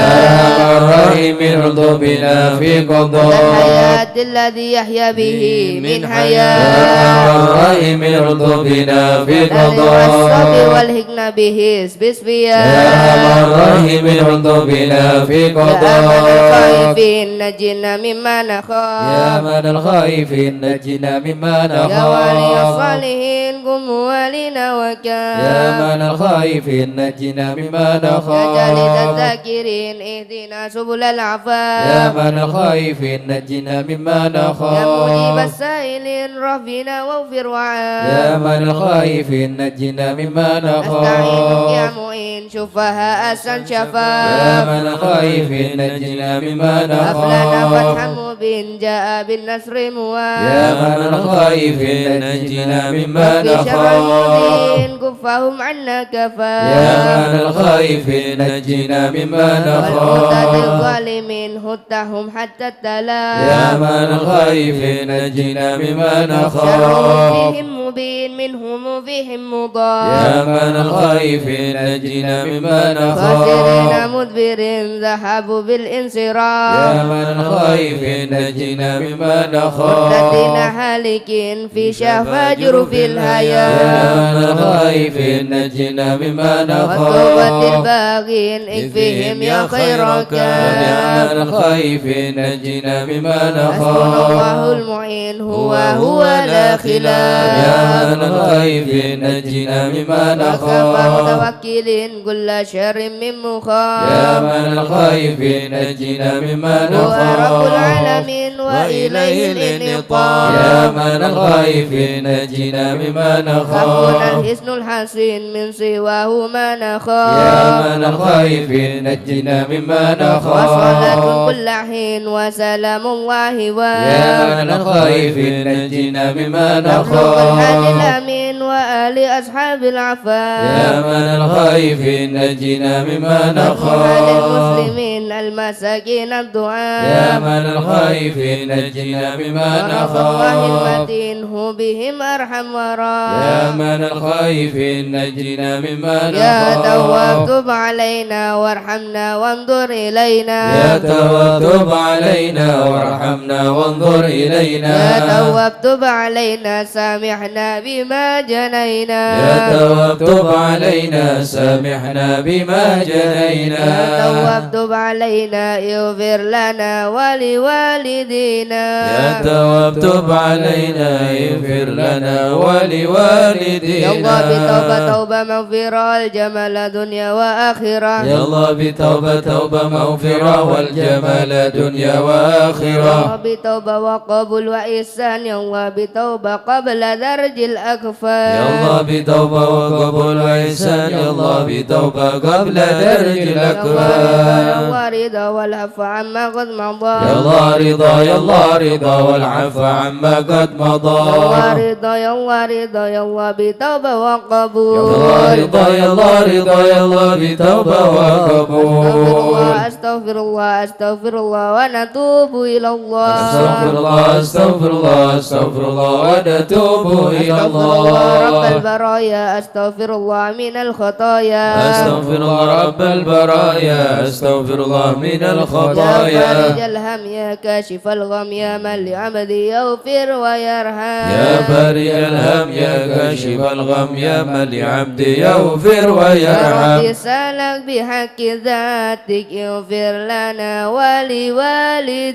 أرحم الراحمين الطف بنا في قضاء الحياة الذي يحيا به من يا حياة أرحم الرحيم ارض بنا في الصبر قضاء والهجن به بسبيا يا أرحم الراحمين ارض بنا في يا من قضاء الخائفين نجنا مما يا نخاف من الخائفين نجنا مما يا ولي نخاف الصالحين قم ولنا وكاف يا من الخائفين نجنا مما يا جالد نخاف الذاكرين اهدنا سبل يا العفاف من الخائفين نجنا مما يا مجيب نخاف السائلين ربنا واغفر يا وعاف من الخائفين نجنا مما نستعينك يا نخاف معين شفاها أحسن يا شفاف من الخائفين نجنا مما أفلنا فتحا نخاف مبين جاء بالنصر يا مواب من الخائفين نجنا مما في شر نخاف المؤمنين كفهم عنا يا كفاف من الخائفين نجنا مما والمعتد نخاف الظالمين هدتهم حتى التلاف يا من الخائفين نجنا مما شر نخاف فيهم مبين منهم فيهم يا مضاف من الخائفين نجنا مما خاسرين نخاف مدبرين ذهبوا يا بالانصراف من الخائفين نجنا مما والذين نخاف هالكين في شفا جرف يا الهيام من الخائفين نجنا مما والتوبة نخاف الباغين اكفهم يا خيرك يا من الخائفين نجنا مما حسبنا الله نخاف المعين هو لا خلاف يا من الخائفين نجنا مما وكفى نخاف متوكلين كل شر من يا مخاف من الخائفين نجنا مما هو رب نخاف العالمين وإليه الانطاف يا من الخائفين نجنا مما ربنا نخاف الحسن الحسين من سواه ما يا نخاف من الخائفين نجنا مما وصلاة نخاف كل حين وسلام الله يا من الخائفين نجنا مما مخلوق الحال نخاف الأمين وآل أصحاب يا العفاف من الخائفين نجنا مما وآل نخاف المسلمين المساكين يا الدعاء من الخائفين نجنا مما ورب الله نخاف المتين هو بهم أرحم يا وراء من الخائفين نجنا مما يا تواب نخاف تب علينا وارحمنا وانظر إلينا يا تواب تب علينا وارحمنا وانظر إلينا يا تواب تب علينا سامحنا بما جنينا يا تواب تب علينا سامحنا بما جنينا يا تواب تب علينا اغفر لنا ولوالدينا يا تواب تب علينا اغفر لنا يا الله بتوبة ولوالدينا توبة مغفرة الجمال دنيا وآخرة يا الله بتوبة توبة مغفرة والجمال دنيا يا وآخرة الله بتوبة وقبول وإحسان يا الله بتوبة قبل درج الأكفان يا الله بتوبة وقبول وإحسان يا الله بتوبة قبل درج يا الأكفان الله رضا والعفو عما قد مضى يا الله رضا يا الله رضا والعفو عما قد يا مضى الله رضا يا الله رضا يا الله بتوبة يا وقبول الله رضا يا الله رضا يا الله بتوبة وقبول أستغفر الله أستغفر الله ونتوب إلى الله أستغفر الله أستغفر الله أستغفر الله ونتوب إلى أستغفر الله رب الله البرايا أستغفر الله من الخطايا أستغفر الله رب البرايا أستغفر الله من يا فارج الخطايا الهم يا كاشف الغم يا من لعبدي يغفر ويرحم يا فارج الهم يا كاشف الغم يا من لعبدي يغفر يا ويرحم ربي سألك بحق ذاتك اغفر لنا ولوالدينا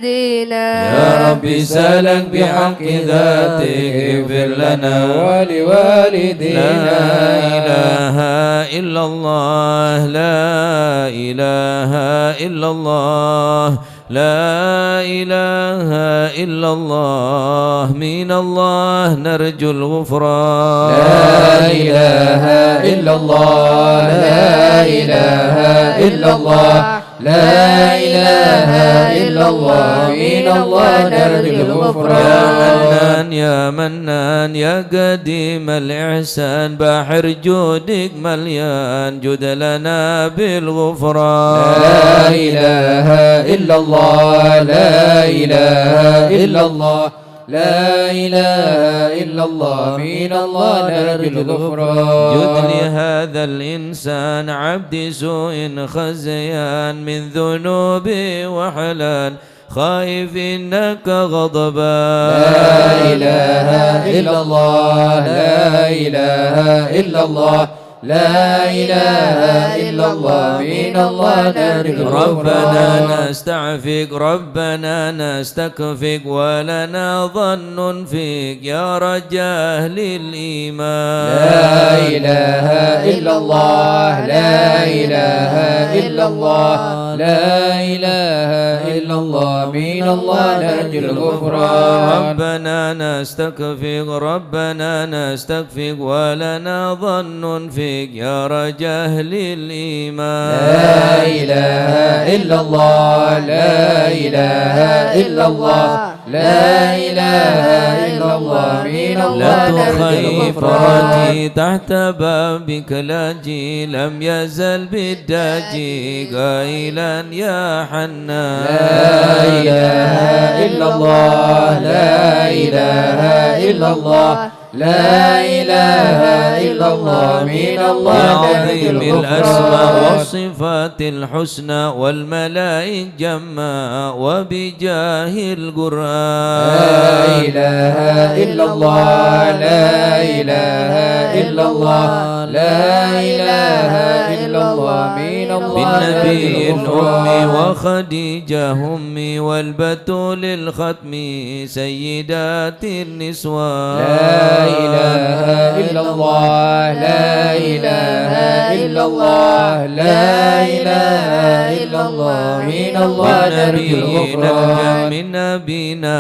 يا ربي سألك بحق ذاتك اغفر لنا ولوالدينا لا إله إلا الله لا إله إلا الله لا إله إلا الله من الله نرجو الغفران لا إله إلا الله لا إله إلا الله لا إله إلا الله من الله نرجو يا الغفران منان يا منان يا قديم الإحسان بحر جودك مليان جد لنا بالغفران لا إله إلا الله لا إله إلا الله لا إله إلا الله من الله نرجو الغفران جد لهذا الإنسان عبد سوء خزيان من ذنوب وحلال خائف إنك غضبان. لا إله إلا الله لا إله إلا الله لا إله إلا الله من الله نرجو ربنا نستعفك ربنا نستكفك ولنا ظن فيك يا رجاء أهل الإيمان. لا إله إلا الله لا إله إلا الله لا إله إلا الله من الله نرجو الغفران. ربنا نستكفك ربنا نستكفك ولنا ظن فيك يا رجاء أهل الإيمان. لا إله إلا الله لا إله إلا الله لا إله إلا الله من الله لا نرجو تخيف الغفران. رجي تحت بابك لاجي لم يزل بالداجي قائلا يا حنان. لا إله إلا الله لا إله إلا الله لا إله إلا الله من الله بعظيم نرجو الأسماء الغفران. والصفات الحسنى والملائك جمّا وبجاه القرآن. لا إله إلا الله لا إله إلا الله لا إله إلا الله من الله بالنبي نرجو الأمي الغفران. وخديجة أمي والبتول الختم سيدات النسوان. لا إله إلا الله لا إله إلا الله لا إله إلا الله من الله نرجو الغفران. من أبينا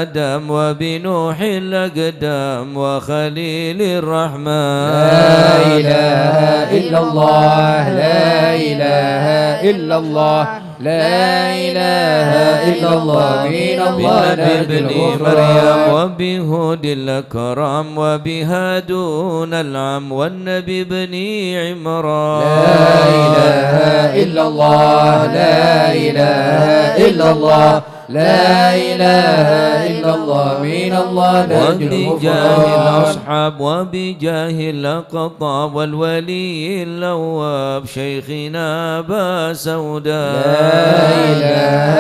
آدم وبنوح الأقدام وخليل الرحمن. لا إله إلا الله لا إله إلا الله لا إله إلا الله من الله بالنبي نرجو ابن مريم الغفران. وبهود الأكرم وبهادون العم والنبي ابن عمران. لا إله إلا الله لا إله إلا الله لا إله إلا الله من الله نرجو وبجاه الغفران. الأصحاب وبجاه الأقطاب والولي اللواب شيخنا أبا سوداء. لا إله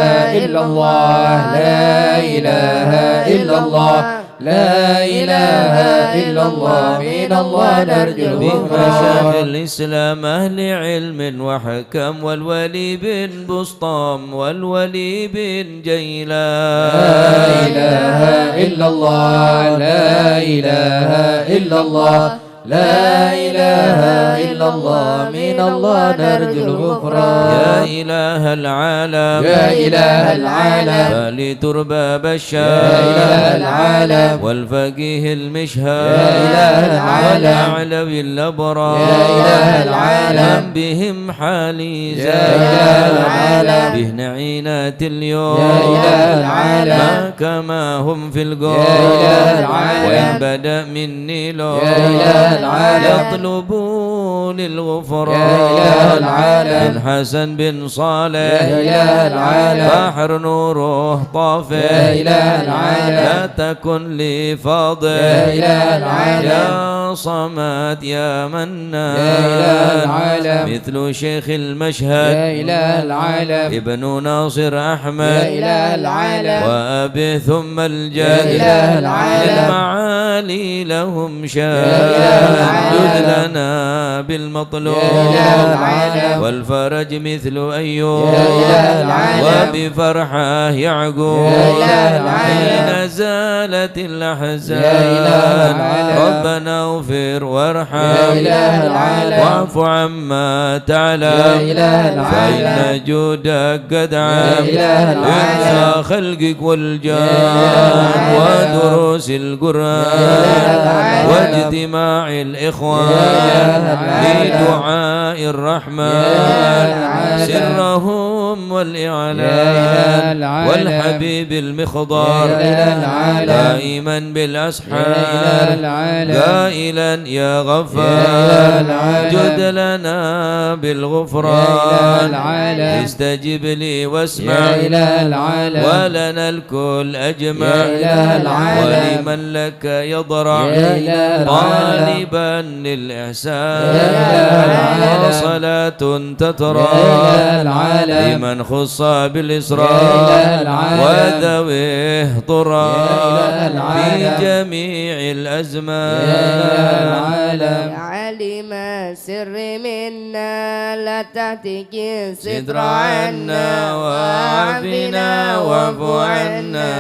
إلا الله لا إله إلا الله لا إله إلا الله من الله نرجو بمشايخ الغفران. الإسلام أهل علم وحكم والولي بن بسطام والولي بن جيلان. لا إله إلا الله لا إله إلا الله لا إله إلا الله من الله نرجو الغفران. يا إله العالم يا إله العالم فلترباب يا الشام إله العالم والفقيه المشهد يا إله العالم والأعلوي الأبرار يا إله العالم من بهم حالي يا إله العالم به نعينات اليوم يا إله العالم ما كما هم في القوم يا إله العالم وإن بدأ مني لو يا إله العالم يطلبون الغفران. يا إله العالم بن حسن بن صالح يا إله العالم بحر نوره طافح يا إله العالم لا تكن لي فاضل يا إله العالم يا صمد يا منان يا إله العالم مثل شيخ المشهد يا إله العالم ابن ناصر يا أحمد إله العالم وأبي ثم الجد يا إله العالم للمعالي لهم يا إله العالم شاهد لنا بالمطلوب يا إله العالم والفرج مثل أيوب يا إله العالم وبفرحة يعقوب يا إله العالم حين زالت يا إله الأحزان العالم ربنا اغفر وارحم يا إله العالم واعف عما تعلم يا إله العالم فإن جودك قد عام إله العالم إنسى خلقك يا والجان إله العالم ودروس يا القرآن إله العالم واجتماع يا الإخوان إله العالم لدعاء الرحمن يا إله العالم سرهم يا إله والإعلان العالم والحبيب المخضار يا إله العالم دائما يا إله بالأسحار العالم قائلا يا يا إله غفار العالم جد لنا يا إله بالغفران العالم استجب لي واسمع يا إله العالم ولنا الكل أجمع يا إله العالم ولمن لك يضرع يا إله العالم طالبا للإحسان يا إله العالم وصلاة تترى يا إله العالم من خص يا بالإسراء إله العالم وذويه طرا يا إله العالم في جميع الأزمان يا إله العالم يا عالم السر منا لا تهتك الستر ستر عنا وعافنا واعف عنا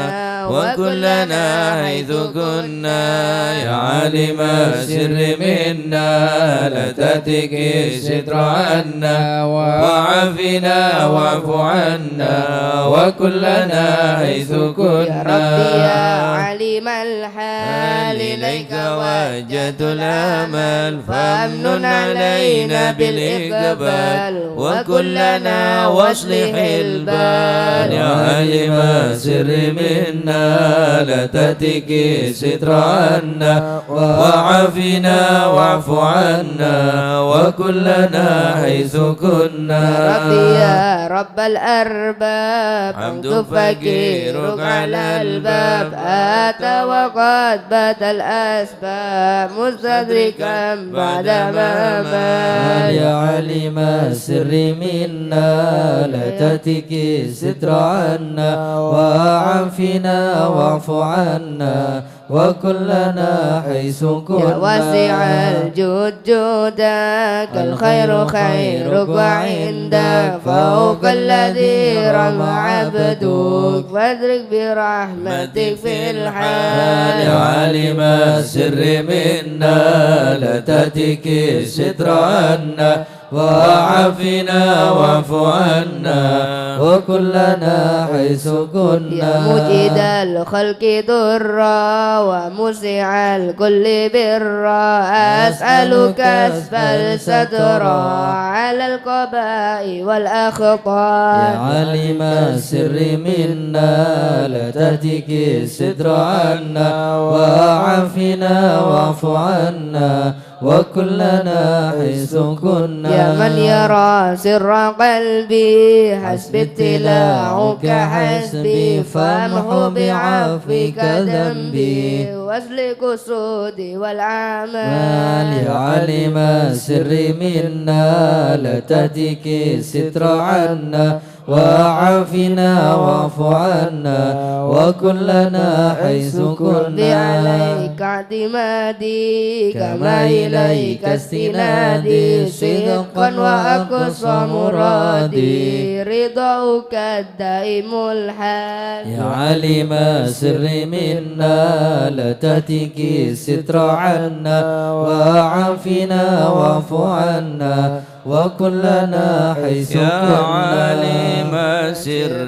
وكلنا حيث كنا يا عالم السر منا لا تهتك الستر عنا وعافنا واعف عنا وكلنا حيث يا ربي يا كنا عليم الحال إليك وجهت الأمل فأمن علينا بالإقبال وكلنا واصلح البال يا عالم السر منا لا تهتك ستر عنا وعافنا واعف عنا وكلنا حيث كنا ربي يا رب الأرباب عبد أنت فقيرك على الباب أتى وقد بات الأسباب مستدركا بعدما مات يا عليم السر منا لا تهتك الستر عنا وعافنا واعف عنا وكلنا حيث كنا يا واسع الجود جودك الخير خيرك وعندك فوق الذي رمى عبدك فادرك برحمتك في الحال يا عالم السر منا لا تهتك الستر عنا وعافنا واعف عنا وكلنا حيث كنا يا مجيد الخلق ضرا ومسع الكل برا أسألك أسفل سترا على القباء والأخطاء يا عالم السر منا لا تهتك الستر عنا وعافنا واعف عنا وكلنا حيث كنا يا من يرى سر قلبي حسبي ابتلاعك حسبي فامحو بعفوك ذنبي واسلك سودي والأعمال يا عالم السر منا لا تهتك الستر عنا وعافنا واعف عنا وكلنا حيث كنا عليك اعتمادي كما إليك استنادي صدقا وأقصى مرادي رضاك الدائم الحال يا عالم السر منا لا تهتك الستر عنا وعافنا واعف عنا وكلنا حيث يا كنا عالم السر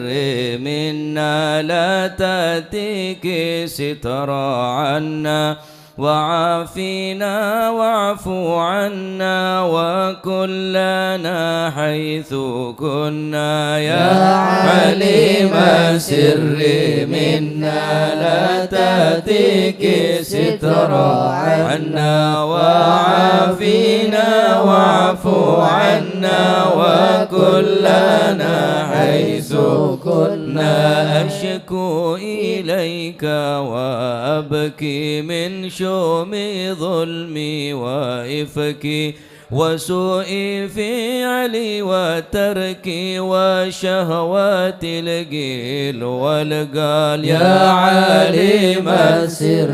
منا لا تأتيك ستر عنا وعافنا واعف عنا وكلنا حيث كنا يا عليم السر منا لا تأتيك ستر عنا وعافنا واعف عنا وكلنا حيث كنا أشكو إليك وأبكي من شوم ظلمي وإفكي وسوء فعلي وتركي وشهوات القيل والقال يا عالم السر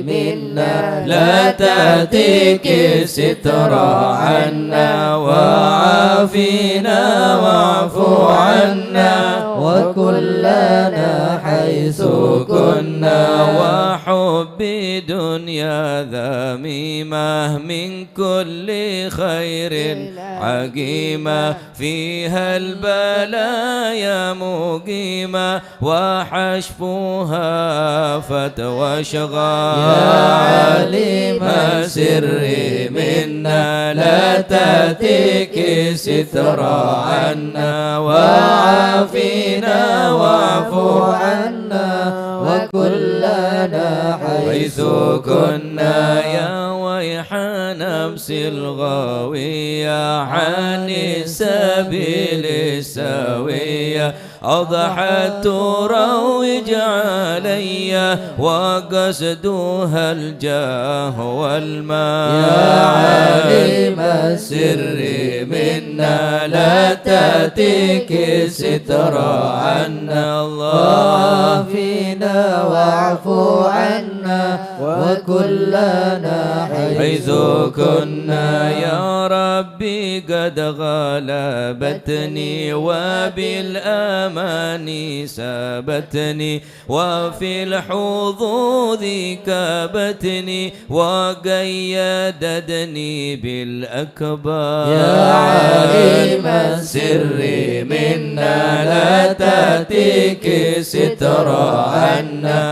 منا لا تأتيك ستر عنا وعافنا واعف عنا وكلنا حيث كنا وحب دنيا ذميمة من كل خير عقيمة فيها البلايا مقيمة وحشفها فتوى شغال يا عليم سر منا لا تأتيك ستر عنا وعافنا واعف عنا وكلنا حيث كنا يا ويح نفس الغاوية عن السبيل السوية أضحت تروج علي وقصدها الجاه والمال. يا عالم السر منا لا تأتيك ستر عنا وعافنا واعفو عنا وكلنا حيث كنا يا ربي قد غلبتني وبالأمان سابتني وفي الحظوظ كابتني وقيدتني بالأكبار. يا عالم السر منا لا تأتيك ستر عنا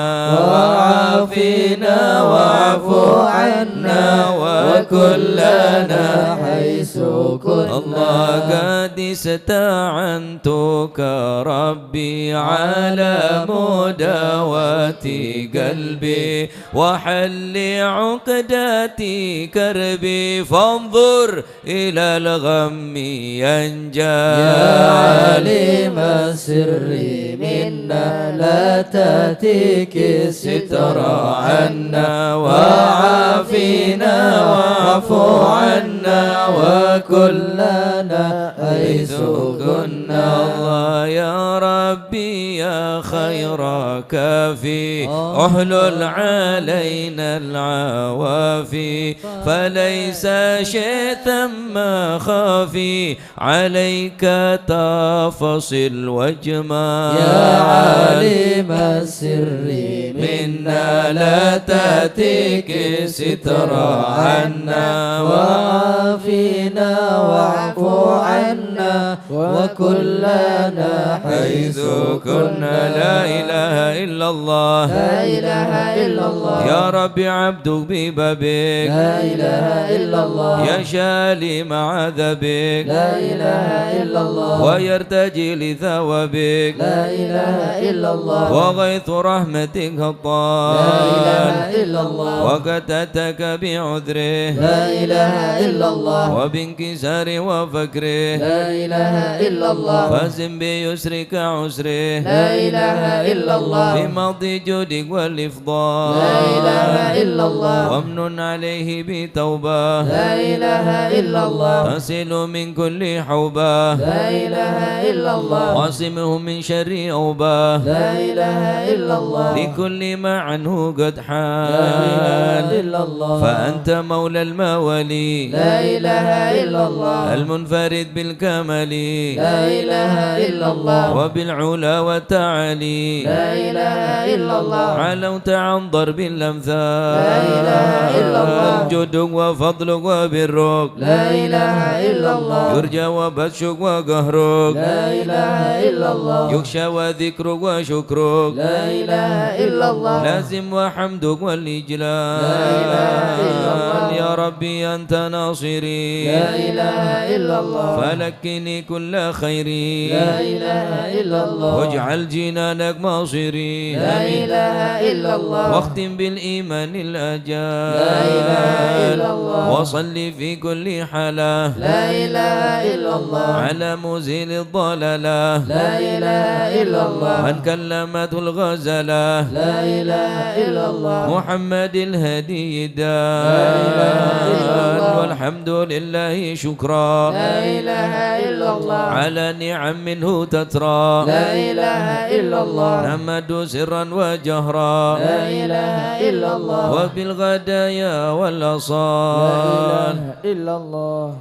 وعافنا واعفو عنا وكلنا حيث كنا. الله قد استعنتك ربي على مداوة قلبي وحل عقدتي كربي فانظر إلى الغم ينجى. يا عالم السر منا لا تأتيك ستر عنا وعافنا واعفو عنا وكلنا حيث كنا. الله يا ربي يا خير كافي احلل علينا العوافي فليس شيء ثم خافي عليك تفصل وجما. يا عالم السر منا لا تأتيك ستر عنا وعافنا واعفو عنا وكلنا حيث كنا. لا إله إلا الله لا إله إلا الله يا ربي عبدك ببابك لا إله إلا الله يا شالي مع ذبك لا إله إلا الله ويرتجي لثوابك لا إله إلا الله وغيث رحمتك الطال لا إله إلا الله وقد أتاك بعذره لا إله إلا الله وبانكسار وفكره لا إله إلا الله فازم بيسرك عسره لا إله إلا الله بمضي جودك والإفضال لا إله إلا الله وامن عليه بتوبة لا إله إلا الله تصل من كل حوبة لا إله إلا الله واصمه من شر أوبة لا إله إلا الله لكل ما عنه قد لا حال إله إلا الله فأنت مولى الموالي لا إله إلا الله المنفرد بالكمال لا إله إلا الله وبالعلا والتعالي لا إله إلا الله علوت عن ضرب الأمثال لا إله إلا الله جودك وفضلك وبرك لا إله إلا الله يرجى وبطشك وقهرك لا إله إلا الله يخشى وذكرك وشكرك لا إله إلا الله لازم وحمدك والإجلال لا إله إلا الله يا ربي أنت ناصري لا إله إلا الله فلكني كل خيري لا إله إلا الله واجعل جنانك مصيري لا إله إلا الله واختم بالإيمان الأجال لا إله إلا الله وصل في كل حالة لا إله إلا الله على مزيل الضلالة لا إله إلا الله من كلمته الغزلة لا إله إلا الله محمد الهدي لا إله إلا الدال الله والحمد لله شكرا لا إله إلا الله على نعم منه تترى لا إله إلا الله نمد سرا وجهرا لا إله إلا الله وبالغدايا لا والأصال إله إلا الله.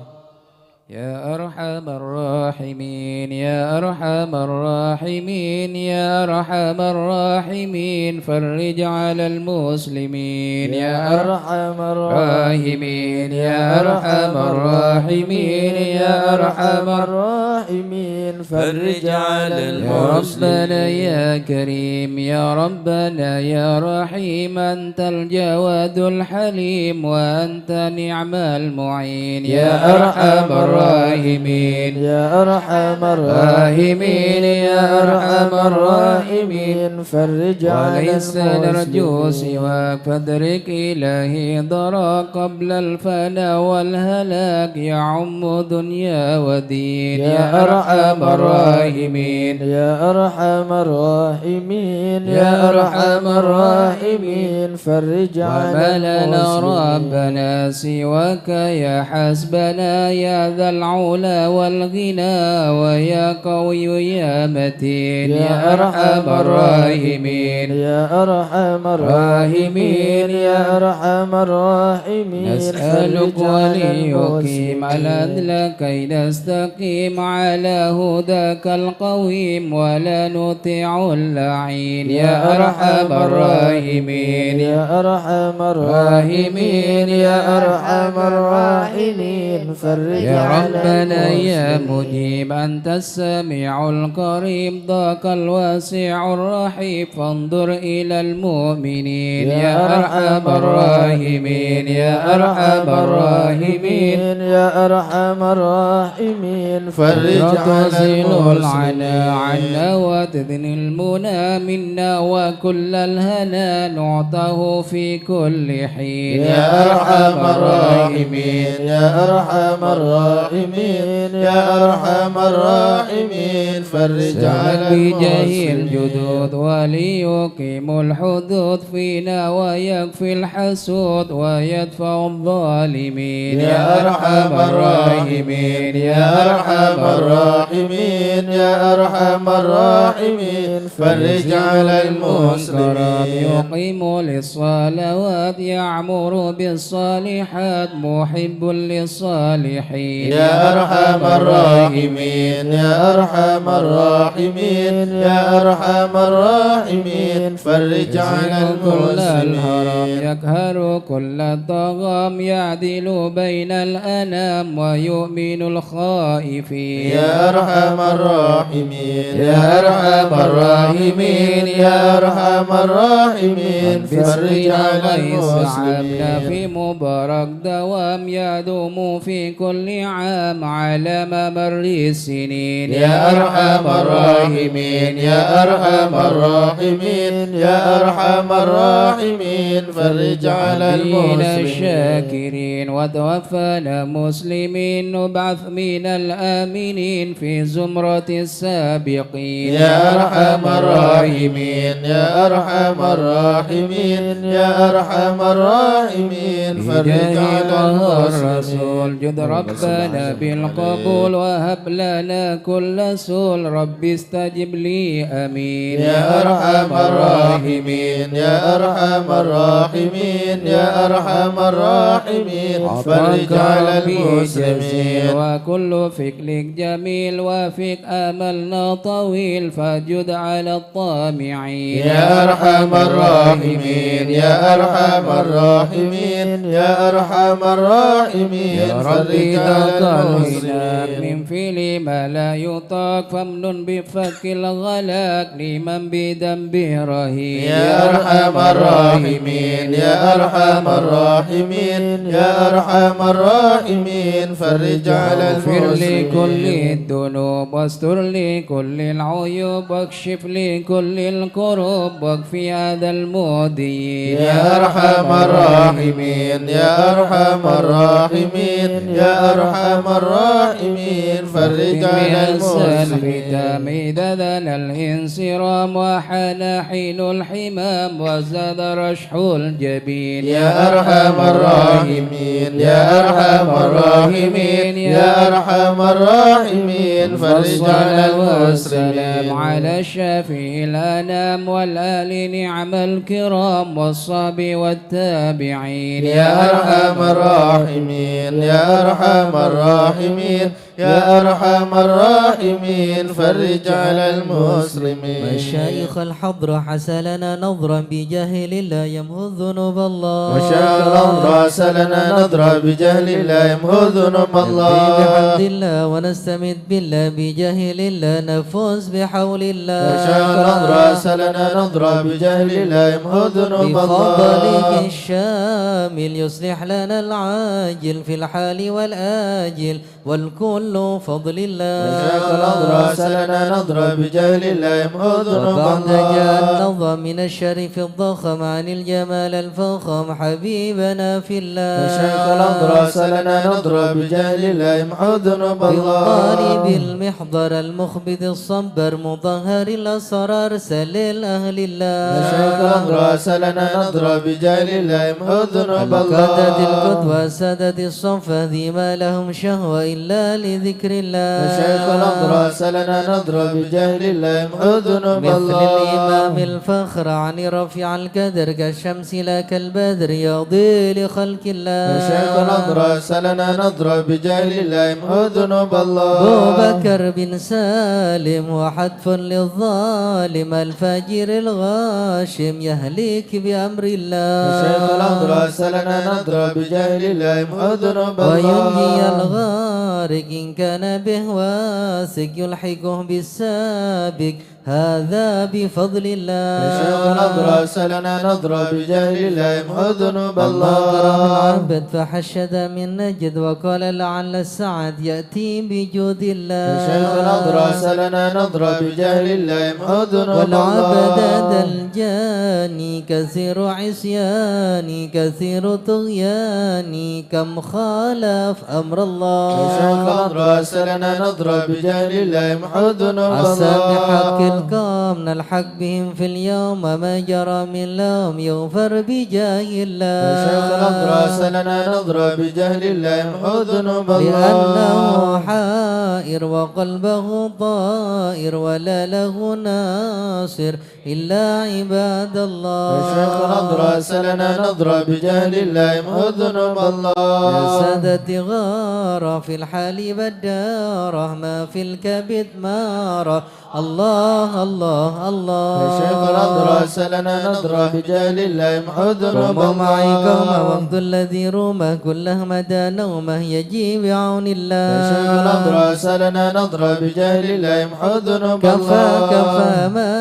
يا أرحم الراحمين يا أرحم الراحمين يا أرحم الراحمين فرج على المسلمين يا أرحم الراحمين يا أرحم الراحمين يا أرحم الراحمين فرج على المسلمين. يا ربنا يا كريم يا ربنا يا رحيم أنت الجواد الحليم وأنت نعم المعين يا أرحم الراحمين يا أرحم الراحمين يا أرحم الراحمين فرج على وليس نرجو سواك فادرك إلهي ضرى قبل الفناء والهلاك يعم دنيا ودين يا أرحم أرحم الراحمين يا أرحم الراحمين يا أرحم الراحمين فرج عن وما لنا المسلمين ربنا سواك يا حسبنا يا ذا العلا والغنى ويا قوي يا متين يا أرحم الراحمين يا أرحم الراحمين يا أرحم الراحمين نسألك فرج عن وليقيم على المسلمين عدلك كي نستقيم على هداك القويم ولا نطيع اللعين يا أرحم الراحمين يا أرحم الراحمين يا أرحم الراحمين فرج يا على ربنا يا المسلمين. مجيب أنت السميع القريب ضاق الواسع الرحيب فانظر إلى المؤمنين يا أرحم الراحمين يا أرحم الراحمين يا أرحم الراحمين فرج على تزيل العنا المسلمين عنا وتذني المنى منا وكل الهنا نعطه في كل حين يا أرحم الراحمين يا أرحم الراحمين يا أرحم الراحمين فرج على بجاه المسلمين الجدود وليقيم الحدود فينا ويكفي الحسود ويدفع الظالمين يا أرحم الراحمين يا أرحم الراحمين يا أرحم الراحمين فرج على المسلمين يقيم للصلوات يعمر بالصالحات محب للصالحين يا أرحم الراحمين يا أرحم الراحمين يا أرحم الراحمين فرج على كل الهرم المسلمين يقهر كل الطغام يعدل بين الأنام ويؤمن الخائفين يا أرحم الراحمين يا أرحم الراحمين يا أرحم الراحمين فرج على عامنا المسلمين في مبارك دوام يدوم في كل عام على ممر السنين يا أرحم الراحمين يا أرحم الراحمين يا أرحم الراحمين فرج على المسلمين المسلمين الشاكرين وتوفنا مسلمين نبعث من الآمنين في زمرة السابقين يا أرحم الراحمين يا أرحم الراحمين يا أرحم الراحمين فرج على المسلمين الرسول جد ربنا بالقبول وهب لنا كل سول رب استجب لي أمين يا أرحم الراحمين يا أرحم الراحمين يا أرحم الراحمين فرج على المسلمين وكل فكرك جميل وفيك أملنا طويل فجد على الطامعين يا أرحم الراحمين يا أرحم الراحمين يا أرحم الراحمين يا ربي فرج على تقلنا المسلمين من فعل ما لا يطاق فمن بفك الغلاك لمن بذنبه رهين يا أرحم الراحمين يا أرحم الراحمين يا أرحم الراحمين فرج على اغفر لكل المسلمين الذنوب واستر لكل العيوب واكشف لكل الكروب واكفي هذا المؤذي يا أرحم الراحمين يا أرحم الراحمين يا أرحم الراحمين فرج على المسلمين إذا ذل الانصرام وحان حين الحمام وزاد رشح الجبين يا أرحم الراحمين يا أرحم الراحمين يا أرحم الراحمين فرج على والسلام المسلمين على الشافي الأنام والآل نعم الكرام والصحب والتابعين يا أرحم الراحمين يا أرحم الراحمين يا أرحم الراحمين فرج على المسلمين. مشايخ الحضر حسلنا نظرا بجهل لا يمهو الذنوب الله. مشايخ الحضر حسلنا نظرا بجهل لا يمهو ذنوب الله. بحمد الله ونستمد بالله بجهل الله نفوز بحول الله. مشايخ الحضر حسلنا نظرا بجهل لا يمهو ذنوب الله. بفضله الشامل يصلح لنا العاجل في الحال والآجل والكل كل فضل الله وشيخ الأضراس لنا نظرة بجهل الله يمحو ذنوب وبعد الله جاء النظم من الشريف الضخم عن الجمال الفخم حبيبنا في الله وشيخ الأضراس لنا نظرة بجهل الله يمحو ذنوب بالطالب الله المحضر المخبذ الصبر مطهر الأسرار سليل أهل الله وشيخ الأضراس لنا نظرة بجهل الله يمحو ذنوب القادة الله القدوة سادة الصفة ذي ما لهم شهوة إلا لذكر الله وشيخ الأضراس لنا نظرة بجهل الله يمحو ذنوب مثل الله الإمام الفخر عن رفيع القدر كالشمس لا كالبدر يضي لخلق الله وشيخ الأضراس لنا نظرة بجهل الله يمحو ذنوب أبو الله بكر بن سالم وحتف للظالم الفاجر الغاشم يهلك بأمر وشيخ الله الأضراس لنا نظرة بجهل الله يمحو ذنوب وينجي الله الغارق إن كان به واثق يلحقه بالسابق هذا بفضل وشيخ الله الأضراس لنا نظرة بجهل الله يمحو ذنوب الله أكرم الله العبد فحشد من نجد وقال لعل السعد يأتي بجود الله وشيخ الأضراس لنا نظرة بجهل الله يمحو ذنوب والعبد ذا الله الجاني كثير عصياني كثير طغياني كم خالف أمر الله وشيخ الأضراس لنا نظرة بجهل الله يمحو ذنوب عسى بحق الله القوم نلحق بهم في اليوم ما جرى من لوم يغفر بجاه وشيخ الأضراس الله لنا نظرة بجهل الله يمحو ذنوب لأنه الله حائر وقلبه طائر ولا له ناصر إلا عباد وشيخ الله الأضراس لنا نظرة بجهل الله يمحو ذنوب يا الله سادتي غارة في الحال بدارة ما في الكبد مارة الله الله وشيخ الله الأضراس لنا نظرة بجهل الله يمحو ذنوب قوم معي قوم الله وقت الذي رومه كله مدى نومه يجي بعون وشيخ الله الأضراس لنا نظرة بجهل الله يمحو ذنوب كفى كفى الله ما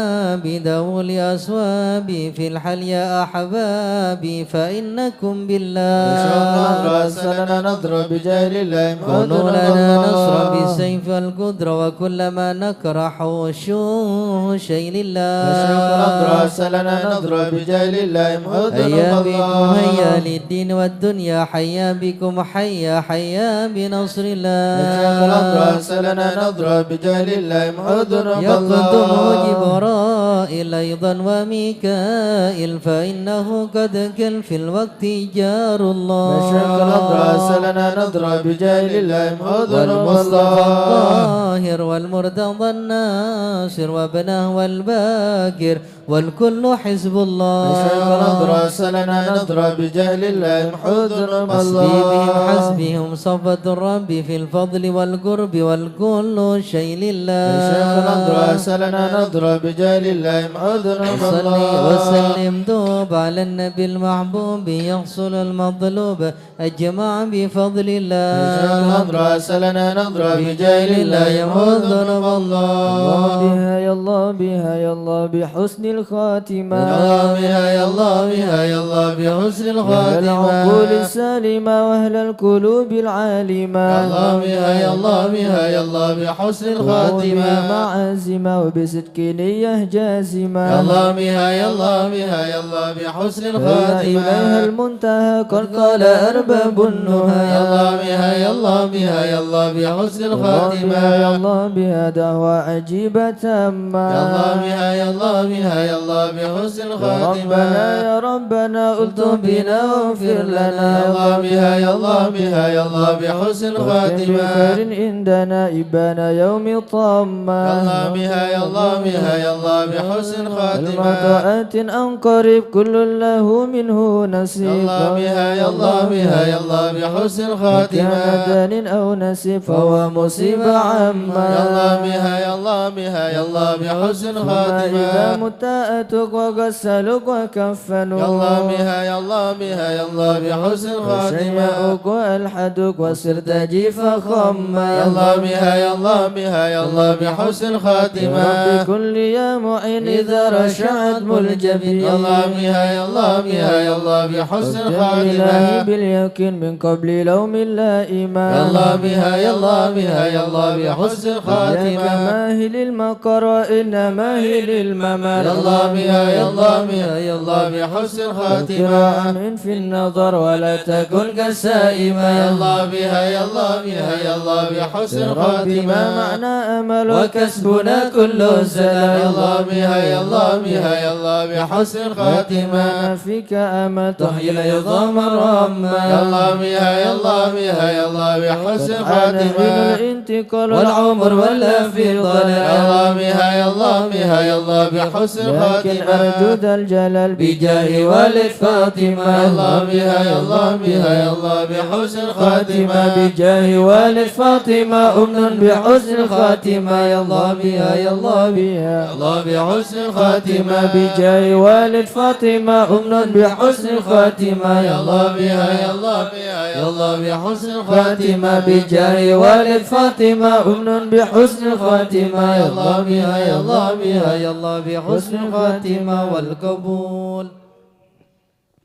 بدول أصوابي في الحل يا أحبابي فإنكم وشيخ بالله الأضراس لنا نظرة بجهل الله يمحو كونوا ذنوب لنا نصرا الله بالسيف والقدرة وكل ما نكره وشوه شيء وشيخ لله الأضراس لنا نظرة بجهل الله يمحو هيا ذنوب بكم هيا الله للدين والدنيا حيا بكم حيا حيا بنصر وشيخ الله الأضراس لنا نظرة بجهل الله يمحو ذنوب يقدمه الله جبرائيل أيضا وميكائيل فإنه قد كل في الوقت جار وشيخ الأضراس الله لنا نظرة بجهل الله يمحو ذنوب والمصطفى الله الطاهر والمرتضى الناصر وابنه والباكر والكل حزب وشيخ الله الأضراس لنا نظرة بجهل الله يمحو ذنوب حسبي بهم الله حسبهم صفة الرب في الفضل والقرب والكل شيء وشيخ الأضراس لله لنا نظرة بجهل الله يمحو ذنوب صلي الله وسلم دوب على النبي المحبوب يحصل المطلوب أجمع بفضل وشيخ الله الأضراس لنا نظرة بجهل الله يمحو ذنوب الله بها يا الله بها يا الله بحسن يا الخاتمة الله بها يا الله بها يا الله بحسن أهل الخاتمة العقول السالمة وأهل القلوب العالمة يا الله بها يا الله بها يا الله بحسن الخاتمة معازمة وبصدق نية جازمة يا الله بها يا الله بها يا الله بحسن إليها الخاتمة المنتهى قد قال أرباب النهى يا الله بها يا الله بها يا الله بحسن الخاتمة يا الله بها دعوة عجيبة تامة يا الله بها يا الله بها يا الله بحسن يا الخاتمة ربنا يا ربنا قلت بنا واغفر لنا يا الله بها يا الله بها يا الله بحسن الخاتمة بخير عندنا إبان يوم طامة يا الله بها يا الله بها يا الله بحسن الخاتمة المطاعات أن قريب كل له منه يا نصيب الله بها يا الله بها يا الله بحسن الخاتمة كان دان أو نسيب فهو مصيبة عامة يا الله بها يا الله بها يا الله بحسن ثم إذا الخاتمة مت أتوك وغسلوك وكفنوك يا الله بها يا الله بها يا الله بحسن خاتمة وشيعوك وألحدوك وصرت جيفا خما يا الله بها يا الله بها يا الله بحسن يا خاتمة رب كل يا معين إذا رشعت ملجبي يا الله بها يا الله بها يا الله بحسن إلهي خاتمة باليقين من قبل لوم اللائمة يا الله بها يا الله بها يا الله بحسن يا خاتمة ماهل المقر إن ماهل الممال يا الله بها يا الله بها يا الله بحسن خاتمة من في النظر ولا تكن كالسائمة يا الله بها يا الله بها يا الله بحسن يا رب خاتمة ما معنى أمل وكسبنا كل سلام يا الله بها يا الله بها يا الله بحسن خاتمة فيك أمل تحيي العظام الرمى يا الله بها يا الله بها يا الله بحسن خاتمة الانتقال والعمر ولا في يا ضلال الله بها يا الله بها يا الله بحسن لكن خاتمة أرجو ذا الجلال بجاه والد فاطمة يا الله بها يا الله بها يا الله بحسن خاتمة بجاه والد فاطمة أمن بحسن خاتمة يا الله بها يا الله بها يا الله بحسن خاتمة بجاه والد فاطمة أمن بحسن خاتمة يا الله بها يا الله بها يا الله بحسن خاتمة خاتمة بجاه والد فاطمة أمن بحسن خاتمة يا الله بها يا الله بها يا الله بحسن خاتمة والقبول.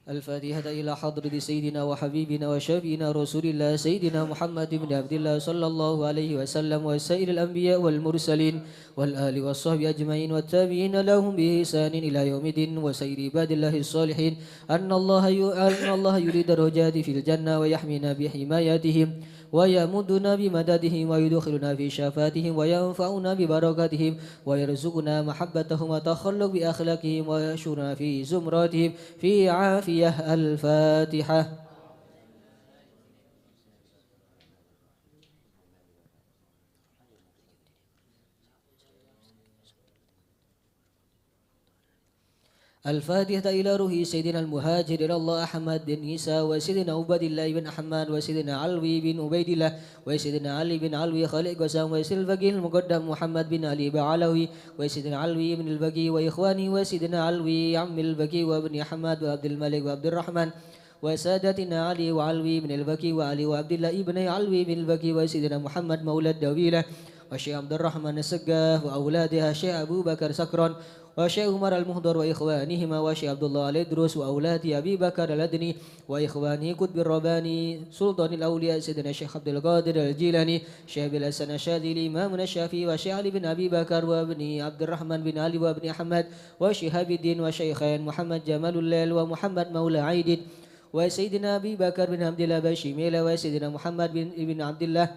الفاتحة إلى حضرة سيدنا وحبيبنا وشفينا رسول الله سيدنا محمد بن عبد الله صلى الله عليه وسلم وسائر الأنبياء والمرسلين والآل والصحب أجمعين والتابعين لهم بإحسان إلى يوم الدين وسائر عباد الله الصالحين أن الله يريد الرجاء في الجنة ويحمينا بحمايتهم ويمدنا بمددهم ويدخلنا في شفاتهم وينفعنا ببركاتهم ويرزقنا محبتهم وتخلق بأخلاقهم ويشرنا في زمراتهم في عافية. الفاتحة. الفاتحة إلى روح سيدنا المهاجر إلى الله أحمد بن عيسى وسيدنا عبد الله بن أحمد وسيدنا علوي بن عبيد الله وسيدنا علي بن علوي خالق وسام وسيدنا البقي المقدم محمد بن علي بعلوي وسيدنا علوي بن البقي وإخواني وسيدنا علوي عم البقي وابن أحمد وعبد الملك وعبد الرحمن وسادتنا علي وعلوي بن البكي وعلي وعبد الله ابن علوي بن البكي وسيدنا محمد مولى الدويلة وشيخ عبد الرحمن السقاف وأولادها شيخ أبو بكر سكران وشيخ عمر المهدر وإخوانهما وشيخ عبد الله الإدروس وأولاد أبي بكر الأدني وإخوانه قطب الرباني سلطان الأولياء سيدنا الشيخ عبد القادر الجيلاني شيخ الحسن الشاذلي إمامنا الشافعي وشيخ علي بن أبي بكر وابن عبد الرحمن بن علي وابن أحمد وشهاب الدين وشيخين محمد جمال الليل ومحمد مولى عيد وسيدنا أبي بكر بن عبد الله بشيميلة وسيدنا محمد بن عبد الله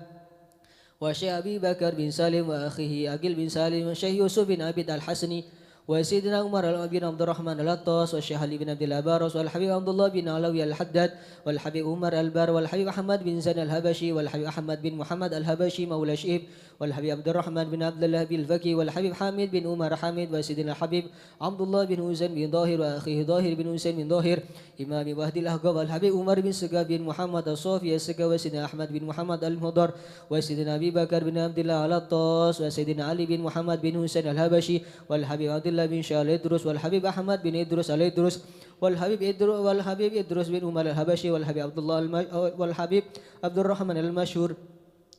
وشيخ أبي بكر بن سالم وأخيه أقل بن سالم وشيخ يوسف بن عبد الحسني وسيدنا عمر بن عبد الرحمن العطاس والشيخ علي بن عبد الأبارس والحبيب عبد الله بن علوي الحداد والحبيب عمر البار والحبيب أحمد بن زين الهبشي والحبيب أحمد بن محمد الهبشي مولى شئيب والحبيب عبد الرحمن بن عبد الله بن الفكي والحبيب حامد بن عمر حامد وسيدنا الحبيب عبد الله بن حسين بن ظاهر وأخيه ظاهر بن حسين بن ظاهر إمام وهدي الأحقاب والحبيب عمر بن سقا بن محمد الصوفي السقا وسيدنا أحمد بن محمد المهدر وسيدنا أبي بكر بن عبد الله العطاس وسيدنا علي بن محمد بن حسين الهبشي والحبيب عبد الله بن شال إدروس والحبيب أحمد بن إدروس الإدروس والحبيب إدروس بن عمر الهبشي والحبيب عبد الله والحبيب عبد الرحمن المشهور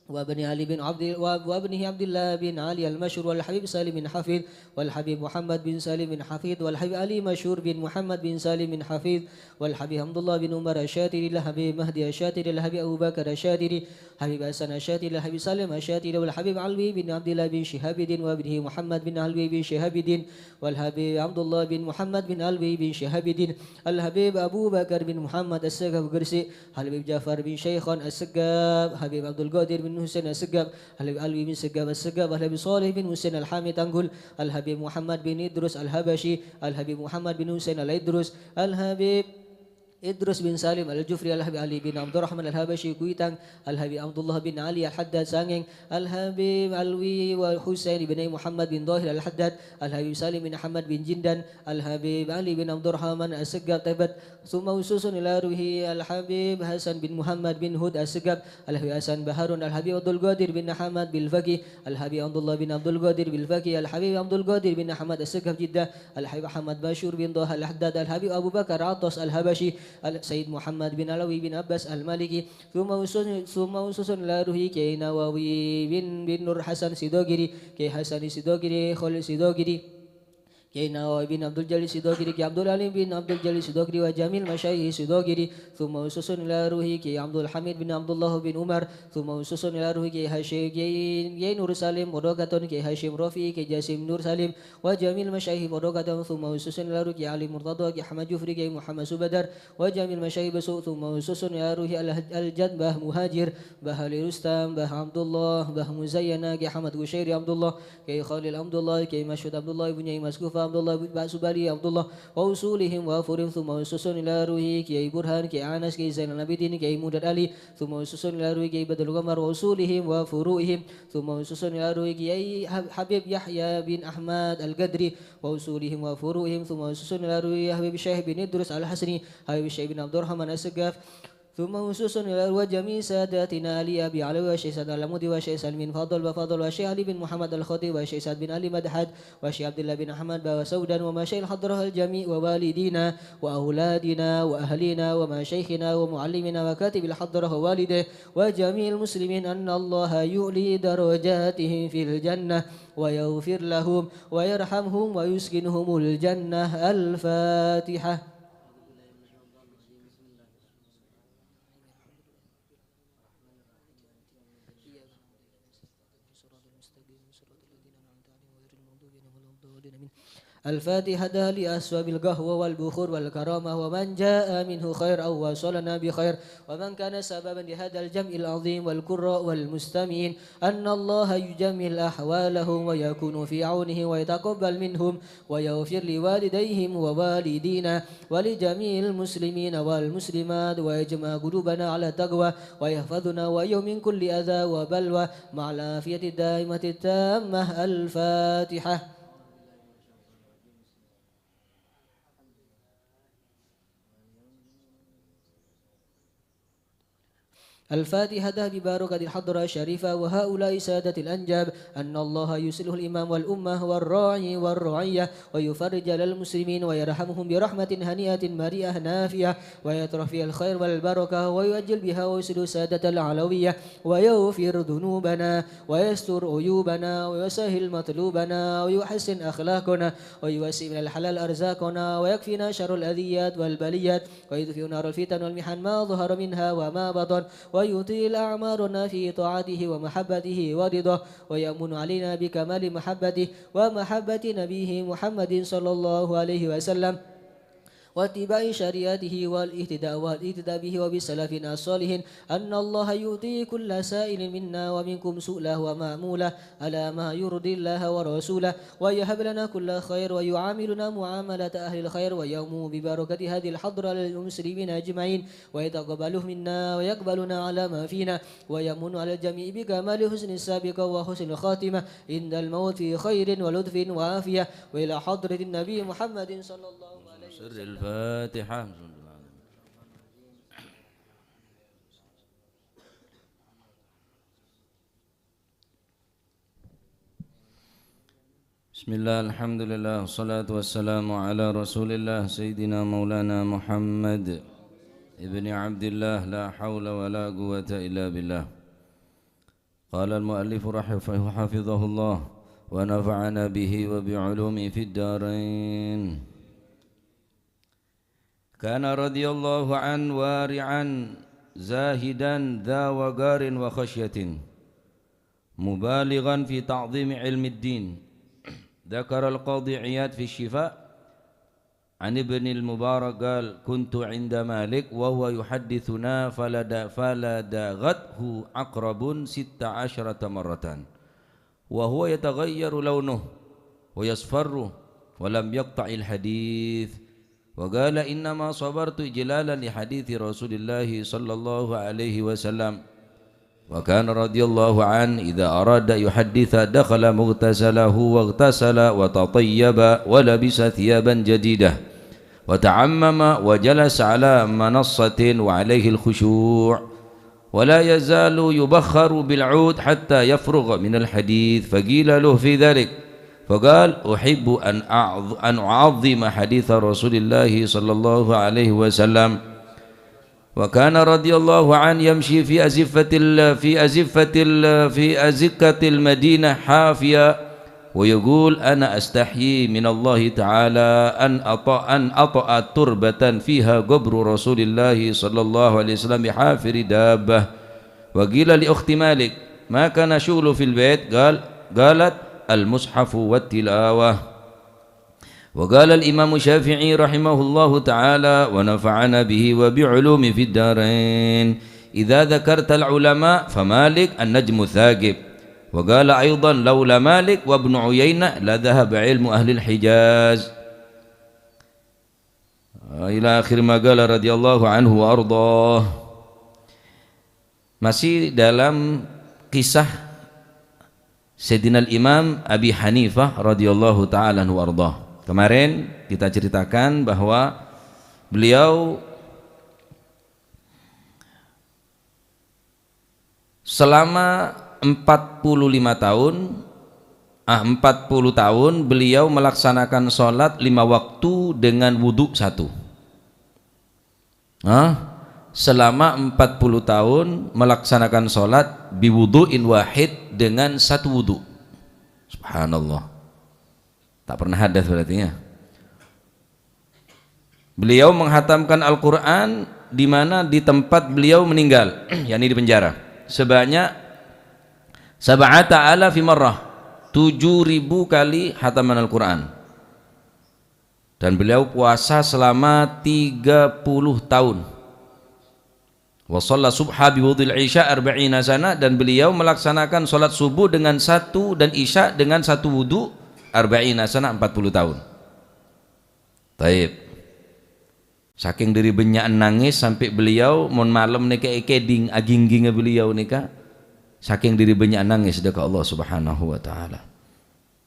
وابن علي بن وابنه عبد الله بن علي المشهور والحبيب سالم بن حفيظ والحبيب محمد بن سالم بن حفيظ والحبيب علي مشهور بن محمد بن سالم بن حفيظ والحبيب حمد الله بن عمر الشاتري الحبيب مهدي الشاتري الحبيب أبو بكر الشاتري حبيب حسن الشاتري الحبيب سالم الشاتري والحبيب علوي بن عبد الله بن شهاب الدين وابنه محمد بن علوي بن شهاب الدين والحبيب عبد الله بن محمد بن علوي بن شهاب الدين الحبيب أبو بكر بن محمد السقاف قرسي الحبيب جعفر بن شيخان السقاف حبيب عبد القادر بن حسين السقاف الحبيب علوي بن سقاف السقاف الحبيب صالح بن حسين الحامي تنقل الحبيب محمد بن إدروس الهبشي الحبيب محمد بن حسين الإدروس الحبيب إدرس بن سالم الجفري الحبيب علي بن عبد الرحمن الهبشي كويتان الحبيب عبد الله بن علي الحداد سانين الحبيب علوي وحسين بن محمد بن ظاهر الحداد الحبيب سالم بن محمد بن جندان الحبيب علي بن عبد الرحمن السقاب تبت ثم وسوس إلى روحه الحبيب حسن بن محمد بن هود السقاب الحبيب حسن بهارون الحبيب عبد القادر بن حمد بالفقي الحبيب عبد الله بن عبد القادر بالفقي الحبيب عبد القادر بن حمد السقاب جدة الحبيب محمد باشور بن ضاح الحداد الحبيب أبو بكر عطس الهبشي سيد محمد بن علوي بن عباس المالكي ثم وسوس إلى روحه كي نواوي بن نور حسن سيدوغري كي حسن سيدوغري خالد سيدوغري كي نواوي بن عبد الجليل سيدوغري كي عبد العليم بن عبد الجليل سيدوغري وجميل مشايخ سيدوغري ثم وسوس إلى روحه كي عبد الحميد بن عبد الله بن عمر ثم وسوس إلى روحه كي هاشم كي نور سالم ودوغاتون كي هاشم رفيع كي جاسم نور سالم وجميل مشايخ ودوغاتون ثم وسوس إلى روحه كي علي مرتضى كي حمد جفري كي محمد سبدر وجميل مشايخ بسوء ثم وسوس إلى روحه الجد به مهاجر به رستم به عبد الله به مزينة كي حمد وشيري عبد الله كي خالد عبد الله كي مشهد عبد الله بن مسكوفة عبد الله بن سبالي عبد الله ووصولهم وافرهم ثم وسوس إلى روحه كي برهان كي أنس كي زين العابدين كي مدد علي ثم وسوس إلى روحه كي بدر القمر ووصولهم وفروعهم ثم وسوس إلى روحه كي حبيب يحيى بن أحمد القدري ووصولهم وفروعهم ثم وسوس إلى روحه حبيب الشيخ بن إدريس الحسني حبيب الشيخ بن عبد الرحمن السقاف ثم وسوس إلى وجميع ساداتنا علي أبي علي وشيخ سعد العمودي وشيخ سلمين فضل وفضل وشيخ علي بن محمد الخطيب وشيخ سعد بن علي مدحد وشيخ عبد الله بن أحمد وسودا ومشايخ حضره الجميع ووالدينا وأولادنا وأهلنا ومشايخنا ومعلمنا وكاتب الحضره ووالده وجميع المسلمين أن الله يؤلي درجاتهم في الجنة ويغفر لهم ويرحمهم ويسكنهم الجنة. الفاتحة. الفاتحة لأسباب القهوة والبخور والكرامة ومن جاء منه خير أو وصلنا بخير ومن كان سببا لهذا الجمع العظيم والقراء والمستمعين أن الله يجمل أحوالهم ويكون في عونه ويتقبل منهم ويغفر لوالديهم ووالدينا ولجميع المسلمين والمسلمات ويجمع قلوبنا على التقوى ويحفظنا ويوم من كل أذى وبلوى مع العافية الدائمة التامة. الفاتحة. الفاتحة بباركة الحضرة الشريفة وهؤلاء سادة الأنجاب أن الله يسله الإمام والأمة والراعي والرعية ويفرج للمسلمين ويرحمهم برحمة هنيئة مريئة نافية ويطرح فيها الخير والبركة ويؤجل بها ويسل سادة العلوية ويغفر ذنوبنا ويستر عيوبنا ويسهل مطلوبنا ويحسن أخلاقنا ويوسع من الحلال أرزاقنا ويكفينا شر الأذيات والبليات ويدفئ نار الفتن والمحن ما ظهر منها وما بطن ويطيل أعمارنا في طاعته ومحبته ورضاه ويأمن علينا بكمال محبته ومحبة نبيه محمد صلى الله عليه وسلم واتباع شريعته والاهتداء به وبسلفنا الصالحين أن الله يؤتي كل سائل منا ومنكم سؤله ومعموله على ما يرضي الله ورسوله ويهب لنا كل خير ويعاملنا معاملة أهل الخير ويوم ببركة هذه الحضرة للمسلمين أجمعين ويتقبله منا ويقبلنا على ما فينا ويمن على الجميع بكمال حسن السابقة وحسن الخاتمة عند الموت في خير ولطف وعافية وإلى حضرة النبي محمد صلى الله عليه وسلم. سر الفاتحة. بسم الله الحمد لله والصلاة والسلام على رسول الله سيدنا مولانا محمد ابن عبد الله لا حول ولا قوة إلا بالله. قال المؤلف حفظه الله ونفعنا به وبعلومه في الدارين. كان رضي الله عنه وارعا زاهدا ذا وقار وخشية مبالغا في تعظيم علم الدين. ذكر القاضي عياض في الشفاء عن ابن المبارك قال كنت عند مالك وهو يحدثنا فلدغته عقرب 16 مرة وهو يتغير لونه ويصفر ولم يقطع الحديث وقال إنما صبرت إجلالا لحديث رسول الله صلى الله عليه وسلم وكان رضي الله عنه إذا أراد يحدث دخل مغتسله واغتسل وتطيب ولبس ثيابا جديدة وتعمم وجلس على منصة وعليه الخشوع ولا يزال يبخر بالعود حتى يفرغ من الحديث فقيل له في ذلك فقال أحب أن أعظم حديث رسول الله صلى الله عليه وسلم وكان رضي الله عنه يمشي في أزكة المدينة حافية ويقول أنا أستحيي من الله تعالى أن أطأ تربة فيها قبر رسول الله صلى الله عليه وسلم بحافر دابة وقيل لأخت مالك ما كان شغل في البيت قالت المصحف والتلاوة وقال الإمام الشافعي رحمه الله تعالى ونفعنا به وبعلوم في الدارين إذا ذكرت العلماء فمالك النجم الثاقب وقال أيضا لولا مالك وابن عيينة لذهب علم أهل الحجاز إلى آخر ما قال رضي الله عنه وأرضاه. Masih dalam kisah Sayyidina Imam Abi Hanifah radhiyallahu ta'ala anhu warḍah. Kemarin kita ceritakan bahwa beliau selama 40 tahun beliau melaksanakan sholat 5 waktu dengan wudhu 1. Selama 40 tahun melaksanakan sholat biwudu'in wahid dengan 1 wudhu. Subhanallah, tak pernah hadas berarti ya. Beliau menghatamkan Al-Quran di mana di tempat beliau meninggal, yakni di penjara, sebanyak 7,000 marrah, 7.000 kali hataman Al-Quran. Dan beliau puasa selama 30 tahun. Wa shalla subha bi wudhil isya 40 sana, dan beliau melaksanakan salat subuh dengan 1 dan isya dengan 1 wudu 40 sana, 40 tahun. Taib. Saking dari benyak nangis sampai beliau mon malam nika ekeding aging-ginga beliau nika saking dari benyak nangis dekat Allah Subhanahu wa taala.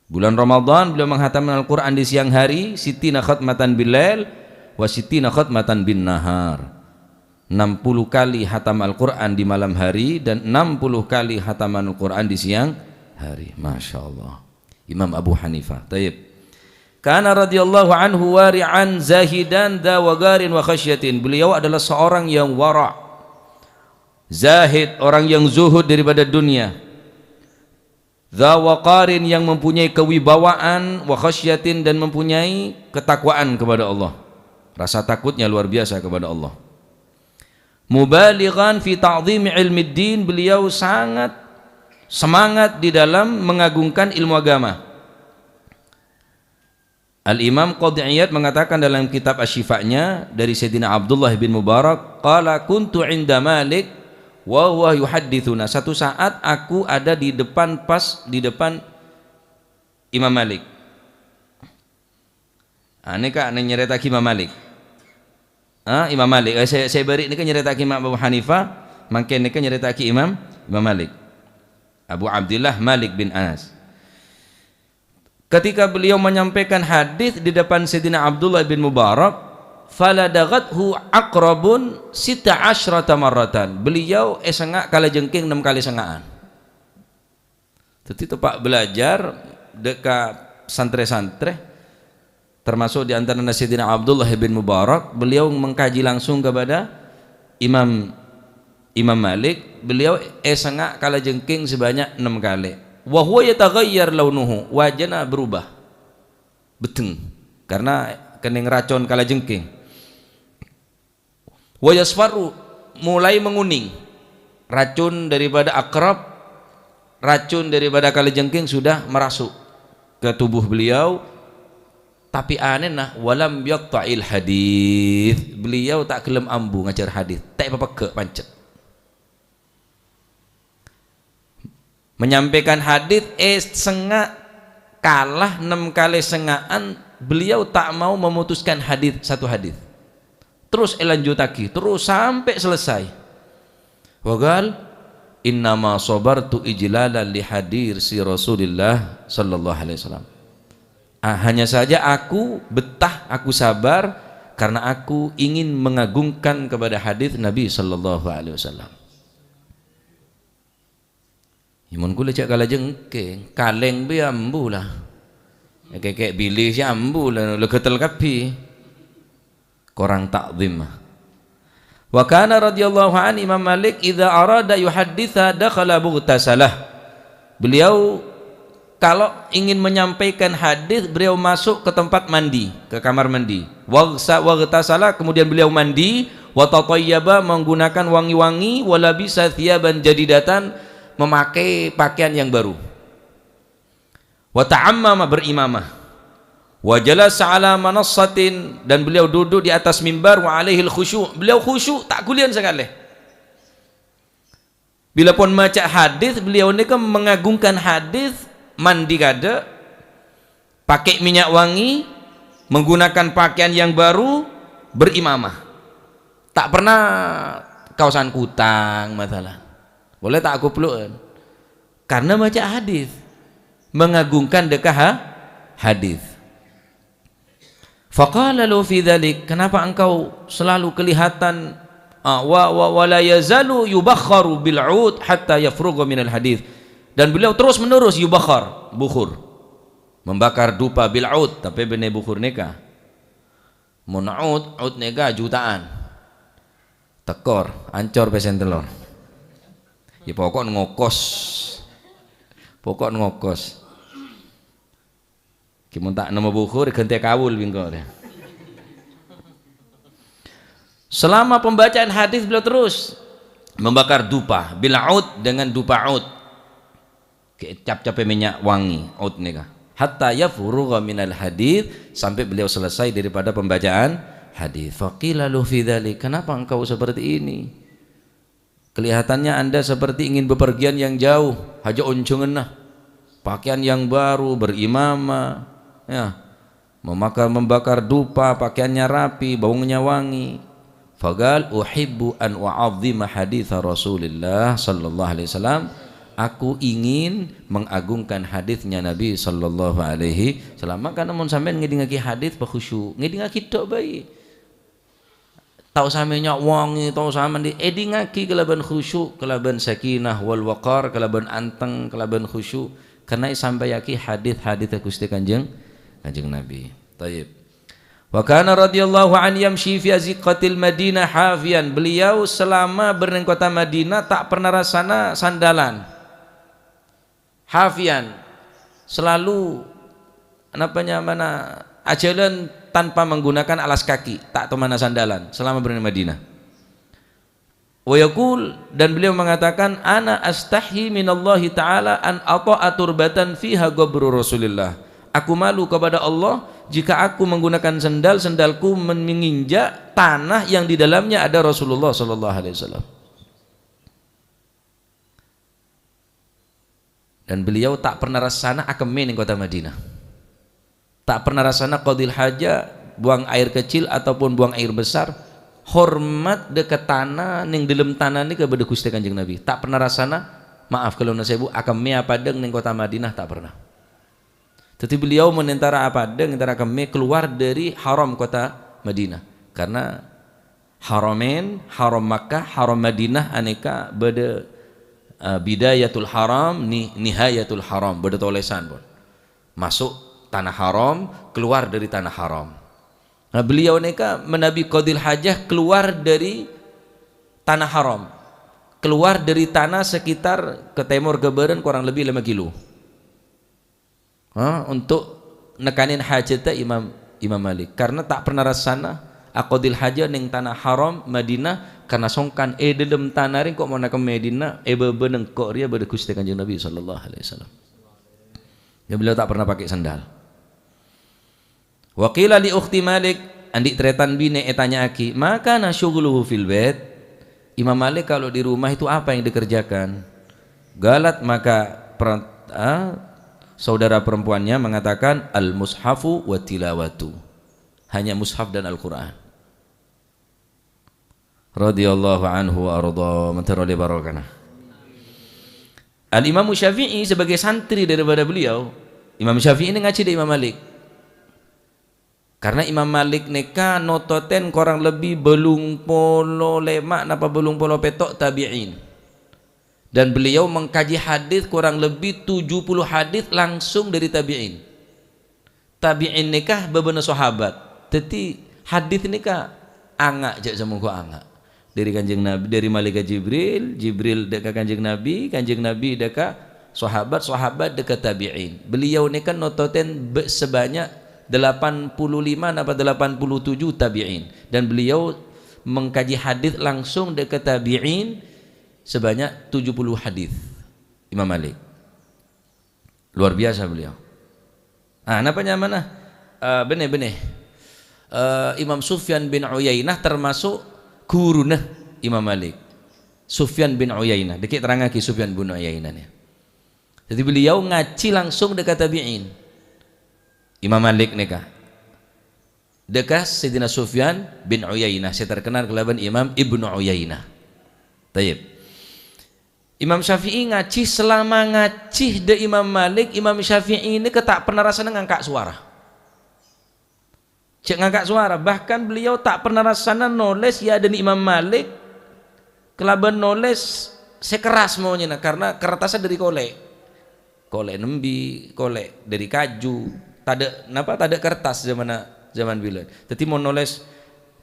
Bulan Ramadan beliau menghatamkan Al-Qur'an di siang hari, sitina khatmatan bilail wa sitina khatmatan bin nahar. 60 kali hatam Al-Quran di malam hari dan 60 kali hataman Al-Quran di siang hari. Masya Allah. Imam Abu Hanifah. Taib. Kana radhiyallahu anhu wari'an zahidan dha wagarin wa khasyatin. Beliau adalah seorang yang wara', zahid, orang yang zuhud daripada dunia, dha waqarin, yang mempunyai kewibawaan, wa khasyatin, dan mempunyai ketakwaan kepada Allah, rasa takutnya luar biasa kepada Allah. Mubalighan fi ta'zimi ilmi din, beliau sangat semangat di dalam mengagungkan ilmu agama. Al-Imam Qadhi Iyad mengatakan dalam kitab Asy-Syifa'nya dari Sayyidina Abdullah bin Mubarak, qala kuntu 'inda Malik wa huwa yuhadditsuna. Satu saat aku ada di depan, pas di depan Imam Malik. Ini kak nyeretaki Imam Malik. Imam Malik, saya beri ini kan nyeretaki Imam Abu Hanifah, makin ini kan nyeretaki Imam Malik, Abu Abdullah Malik bin Anas. Ketika beliau menyampaikan hadis di depan Sayyidina Abdullah bin Mubarak, faladaghathu aqrabun 16 marratan. Beliau sengak kala jengking 6 kali sengaan. Itu Pak belajar dekat santre-santre, termasuk di antara Sayyidina Abdullah bin Mubarak, beliau mengkaji langsung kepada Imam Malik. Beliau sengak kala jengking sebanyak 6 kali. Wa huwa yataghayyar launuhu, wajahnya berubah beteng karena kening racun kala jengking. Wa yasfaru, mulai menguning, racun daripada akrab, racun daripada kala jengking sudah merasuk ke tubuh beliau. Tapi aneh nah, walam yaqta'il hadis, beliau tak kelem ambu ngajar hadis, tak apa ke pancet. Menyampaikan hadis sengak kalah 6 kali sengaan beliau tak mau memutuskan satu hadis. Terus elanjutaki, terus sampai selesai. Wagal innama sabartu ijlalan li hadir si Rasulillah sallallahu alaihi wasallam. Hanya saja aku betah, aku sabar karena aku ingin mengagungkan kepada hadis Nabi sallallahu alaihi wasallam. Imun kula cak kala jengke, kaleng be ambu lah. Kek bilih si ambu lah, leketel kapi. Korang takzim. Wa kana radhiyallahu an Imam Malik idza arada yuhadditha dakhala bughtasalah. Beliau kalau ingin menyampaikan hadis, beliau masuk ke tempat mandi, ke kamar mandi. Waghtasalah, kemudian beliau mandi, wa tatayyaba, menggunakan wangi-wangi, wala bisa thiyaban jadidatan, memakai pakaian yang baru. Wa ta'ammama, berimamah. Wa jalasa ala manassatin, dan beliau duduk di atas mimbar, wa alaihil khusyu', beliau khusyuk tak kulian sekali. Bila pun baca hadis, beliau ni kan mengagungkan hadis, mandi kada, pakai minyak wangi, menggunakan pakaian yang baru, berimamah. Tak pernah kawasan kutang masalah. Boleh tak aku peluk? Karena baca hadis, mengagungkan dekah hadis. Faqala lahu fi dzalik, kenapa engkau selalu kelihatan wa la yazalu yubakharu bil 'ud hatta yafrugha min al hadis. Dan beliau terus menerus yubakhar, bukhur, membakar dupa bil 'ud, tapi bene bukhur neka mun 'ud neka jutaan tekor ancor pesen telur ya pokok ngokos kimun tak nama bukhur ganti kawul bingko. Selama pembacaan hadis beliau terus membakar dupa bil 'ud, dengan dupa 'ud, cap-cap minyak wangi 'ud nika, hatta yafrugha minal hadis, sampai beliau selesai daripada pembacaan hadis. Faqila lahu fi dzalik, kenapa engkau seperti ini? Kelihatannya Anda seperti ingin bepergian yang jauh, haja unjungenah, pakaian yang baru, berimamah, ya, membakar dupa, pakaiannya rapi, baunya wangi. Fagal uhibbu an u'azzima hadits Rasulillah sallallahu alaihi wasallam, aku ingin mengagungkan hadisnya Nabi sallallahu alaihi wasallam. Maka namun sampean ngedingaki hadis khusyuk, ngedingaki tok bae. Tau samenya wangi, tau sampean edingaki kelaban khusyuk, kelaban sakinah wal waqar, kelaban anteng, kelaban khusyuk, karena sampai yaki hadis-hadis Gusti Kanjeng Nabi. Taib. Wa kana radhiyallahu an yamshi fi aziqatil Madinah hafian. Beliau selama berada di kota Madinah tak pernah rasana sandalan. Hafian, selalu ajalan tanpa menggunakan alas kaki, tak temana sandalan selama berada di Madinah. Wa yaqul, dan beliau mengatakan, ana astahi minallahi ta'ala an ata'a turbatan fiha qabru Rasulillah. Aku malu kepada Allah jika aku menggunakan sandalku menginjak tanah yang di dalamnya ada Rasulullah sallallahu alaihi wasallam. Dan beliau tak pernah rasana akeme ning kota Madinah. Tak pernah rasana qadil haja, buang air kecil ataupun buang air besar, hormat dekat tanah ning dalam tanah ni kepada Gusti Kanjeng Nabi. Tak pernah rasana, maaf kalau nasebu akeme apa deng ning kota Madinah, tak pernah. Tetapi beliau menentara apa deng antara kami keluar dari haram kota Madinah, karena haramin, haram Makkah, haram Madinah aneka beda bidayatul haram, nihayatul haram, beda tolesan pun. Masuk tanah haram, keluar dari tanah haram. Nah, beliau neka menabi qadil hajah keluar dari tanah haram, keluar dari tanah sekitar ke timur Geberen kurang lebih 5 kilo. Untuk nekanin hajatnya Imam Malik, karena tak pernah rasana aqdil haja ning tanah haram Madinah, karena songkan dalam tanah ring kok mau nak ke Madinah bebeneng kok ria pada Gusti Kanjeng Nabi sallallahu alaihi wasallam. Ya, beliau tak pernah pakai sandal. Wa qila li ukhti Malik, andik tretan bine etanya aki, maka nasyughluhu fil bait. Imam Malik kalau di rumah itu apa yang dikerjakan? Galat, maka saudara perempuannya mengatakan al-mushafu wa tilawatu, hanya mushaf dan Al-Quran. Radhiyallahu anhu wa arda mantaroli barakana. Al-Imam Syafi'i sebagai santri daripada beliau, Imam Syafi'i ini ngaji dari Imam Malik. Karena Imam Malik neka nototen kurang lebih belung polo lemak napa belung polo petok tabi'in. Dan beliau mengkaji hadis kurang lebih 70 hadis langsung dari tabi'in. Tabi'in nikah beberapa sahabat. Jadi hadis nikah angak jak sama gua angak. Dari Kanjeng Nabi, dari malaikat Jibril, Jibril dekat Kanjeng Nabi dekat sahabat dekat tabi'in. Beliau nikah nototen sebanyak 85 napa 87 tabi'in, dan beliau mengkaji hadis langsung dekat tabi'in sebanyak 70 hadis. Imam Malik luar biasa beliau. Napanya mana? Benih Imam Sufyan bin Uyainah termasuk gurunah Imam Malik. Sufyan bin Uyainah, dikit terangaki Sufyan bin Uyainah nih. Jadi beliau ngaji langsung dekat tabi'in. Imam Malik nikah dekat Sayyidina Sufyan bin Uyainah, saya terkenal kelaban Imam Ibnu Uyainah. Tayyib. Imam Syafi'i ngaji, selama ngaji de Imam Malik, Imam Syafi'i ini tak pernah rasanya ngangkat suara. Cek ngangkat suara, bahkan beliau tak pernah rasanya nulis ya dan Imam Malik kelaban nulis sekeras maunya, karena kertasnya dari kolek nembi, kolek dari kaju, tak ada kertas zaman bilen. Jadi mau nulis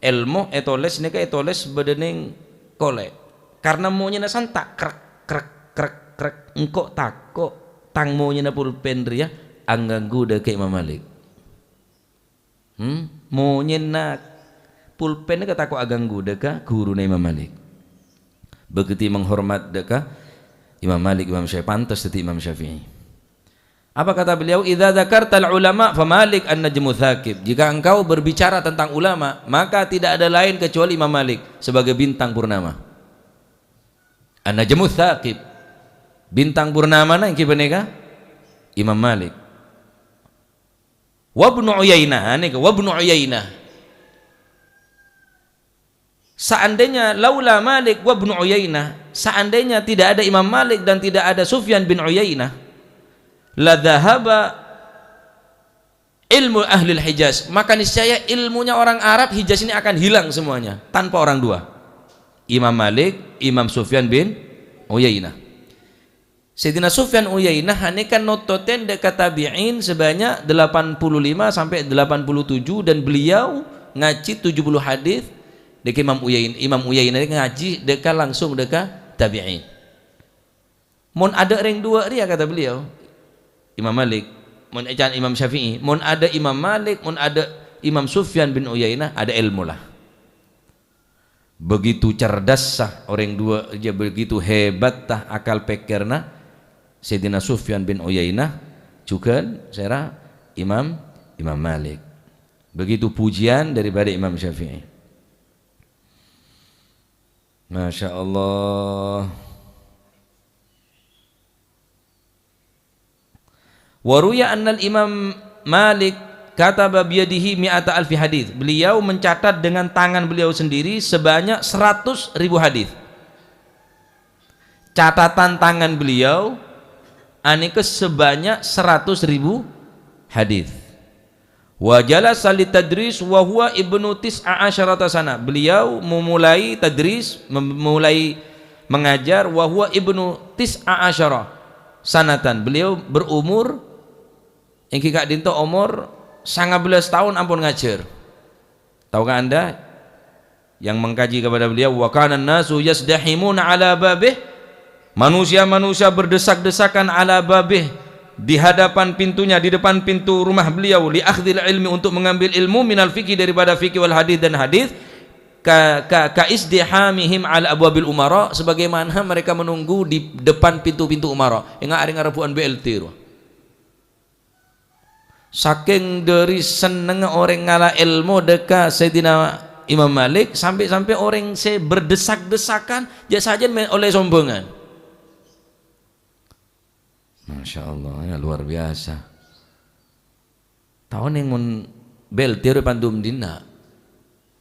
ilmu etoles nika etoles bedening kolek, karena maunya nasan tak krek engkok takok tang maunya na pulpen ria angganggu deke Imam Malik. Maunya na pulpen ka takok aganggu deka guru na Imam Malik. Begitu menghormat deka Imam Malik, Imam Syafi'i, pantas teti Imam Syafi'i. Apa kata beliau? Idza dzakartal ulama fa Malik an-najmu tsaqib. Jika engkau berbicara tentang ulama, maka tidak ada lain kecuali Imam Malik sebagai bintang purnama. An-najmu tsaqib, bintang purnama na yang kibaneka Imam Malik. Wa Ibnu Uyainah, wa Ibnu Uyainah. Seandainya laula Malik wa Ibnu Uyainah, seandainya tidak ada Imam Malik dan tidak ada Sufyan bin Uyainah, la dhahaba ilmu ahli Hijaz, maka niscaya ilmunya orang Arab Hijaz ini akan hilang semuanya tanpa orang dua, Imam Malik, Imam Sufyan bin Uyainah. Sayyidina Sufyan Uyainah kan nototen dekat tabi'in sebanyak 85 sampai 87, dan beliau ngaji 70 hadis dekat Imam Uyainah. Imam Uyainah ngaji dekat langsung dekat tabi'in. Mun ada ring dua ria kata beliau Imam Malik, mun Imam Syafi'i, mun ada Imam Malik, mun ada Imam Sufyan bin Uyainah, ada ilmu lah. Begitu cerdas sah orang dua, dia begitu hebat tah akal pikirna Sayyidina Sufyan bin Uyainah, juga saya Imam Malik. Begitu pujian daripada Imam Syafi'i. Masya Allah. Waruya annal Imam Malik kataba biyadihi mi'ata alfi hadis. Beliau mencatat dengan tangan beliau sendiri sebanyak 100.000 hadis. Catatan tangan beliau aneka sebanyak 100.000 hadis. Wa jalasa litadris wa huwa ibnu tis'a asyarata sana. Beliau memulai tadris, memulai mengajar wa huwa ibnu tis'a asyara sanatan. Beliau berumur yang kikak dinto umur 19 tahun ampun ngajar. Tahukah anda yang mengkaji kepada beliau, wa kana nasu yasdahimuna ala babih, manusia-manusia berdesak-desakan ala babih, di hadapan pintunya, di depan pintu rumah beliau, li akhdhil ilmi, untuk mengambil ilmu, minal fikih, daripada fikih wal hadis dan hadis, ka isdihamihim ala abwabil umara, sebagaimana mereka menunggu di depan pintu-pintu umara. Ingat ada ngarapuan BLT. Saking dari seneng orang ngala ilmu dekat Sayyidina Imam Malik, sampai-sampai orang saya berdesak-desakan dia saja oleh sombongan. Masya Allah ya, luar biasa. Tahun yang mun beltir pandum dina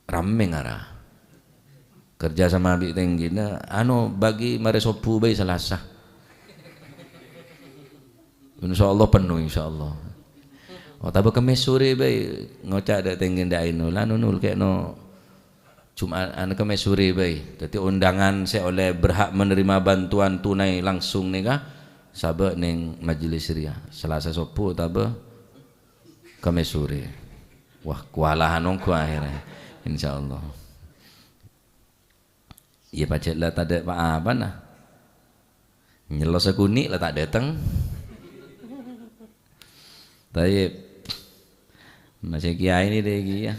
rame ngara kerja sama abik tenggina bagi maresopu bay Selasa insyaallah penuh insyaallah. Oh tapi kemis sore bay ngocak ada tenggin da ino lan nul kayak no Jumat kemis sore bay. Jadi undangan saya oleh berhak menerima bantuan tunai langsung nih kah sabak neng majelis ria Selasa sopu tapi kemis sore. Wah kualahan nongku akhirnya insyaallah. Iya pacet lah tak ada apa nah nyelo sekuni lah tak datang. Tapi masih kiai ini deh ya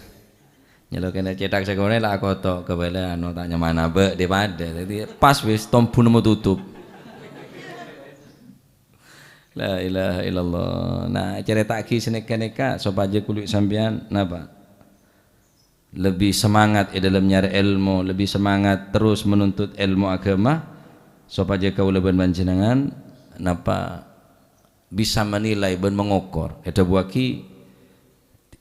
nyelo kena cetak sekone lah aku tok kebela tak nyaman apa dia pada jadi pas wis tompu nemu tutup. La ilaha illallah. Nah cerita ki seneka-neka sopaje kulit sampean napa lebih semangat dalam nyari ilmu, lebih semangat terus menuntut ilmu agama sopaje kaula ban panjenengan napa bisa menilai dan mengukur. Eta buaki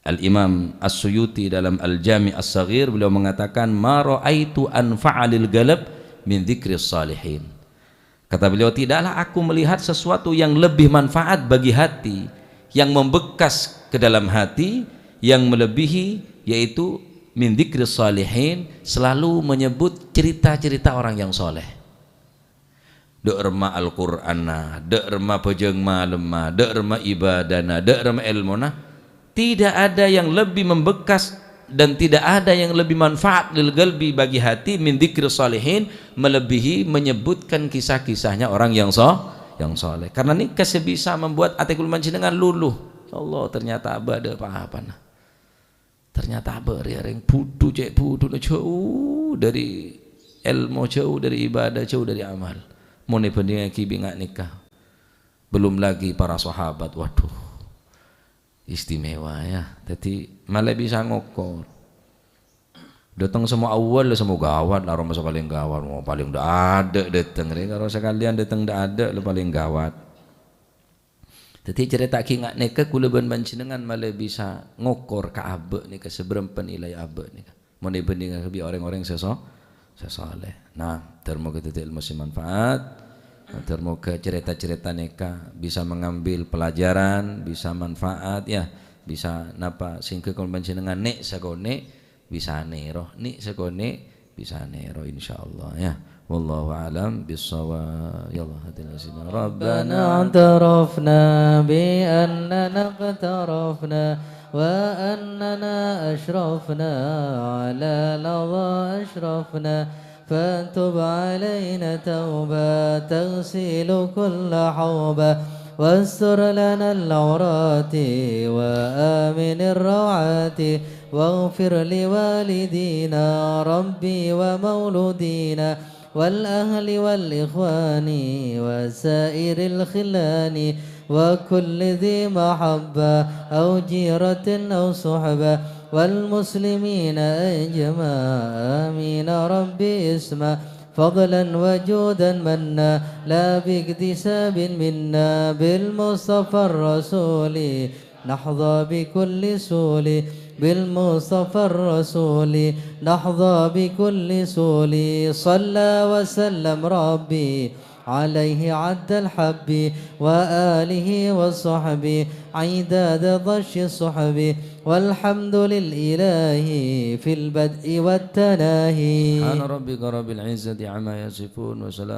Al-Imam As-Suyuti dalam Al-Jami' As-Saghir beliau mengatakan ma ra'aitu anfa'alil galab min dzikris salihin. Kata beliau tidaklah aku melihat sesuatu yang lebih manfaat bagi hati, yang membekas ke dalam hati, yang melebihi yaitu min dzikris salihin, selalu menyebut cerita-cerita orang yang soleh. Dek rema Al-Qur'ana, dek rema pejeng malemah, dek rema ibadana, dek rema ilmuna. Tidak ada yang lebih membekas dan tidak ada yang lebih manfaat lil qalbi bagi hati min dzikris salihin melebihi menyebutkan kisah-kisahnya orang yang soleh. Karena ini bisa membuat hati kula panjenengan luluh. Allah ternyata ada apa-apa nah. Ternyata bereng putu cek putu jauh dari ilmu, jauh dari ibadah, jauh dari amal. Mau nih bandingnya kibingat nikah. Belum lagi para sahabat, waduh istimewa ya. Jadi malah bisa ngokor. Datang semua awal semua gawat lah, orang paling gawat, mau paling dah ada datang. Kalau sekalian datang dah ada, lo paling gawat. Jadi cerita kingat neka kula ban panjenengan malah bisa ngokor ka abe nika seberempen nilai abe nika. Mun dibandingkan ke orang-orang sesoleh. Nah, termoga itu ilmu manfaat. Termoga cerita-cerita neka bisa mengambil pelajaran, bisa manfaat ya, bisa napa singke kula panjenengan nek sagone bisa nero, nek sagone bisa nero insyaallah ya. والله أعلم بالصواب يلا هدنا سيدنا ربنا اعترفنا بأننا اقترفنا وأننا أشرفنا على لظى أشرفنا فتب علينا توبة تغسل كل حوبة واستر لنا العورات وآمن الروعات واغفر لوالدينا ربي ومولودينا والأهل والإخوان وسائر الخلان وكل ذي محبة أو جيرة أو صحبة والمسلمين أجمع آمين ربي اسمع فضلا وجودا منا لا باكتساب منا بالمصطفى الرسول نحظى بكل سول بالمصطفى الرسول نحظى بكل سول صلى وسلم ربي عليه عد الحب وآله وصحبه عداد ضش الصحب والحمد للإله في البدء والتناهي سبحان ربك رب العزة عما يصفون وسلام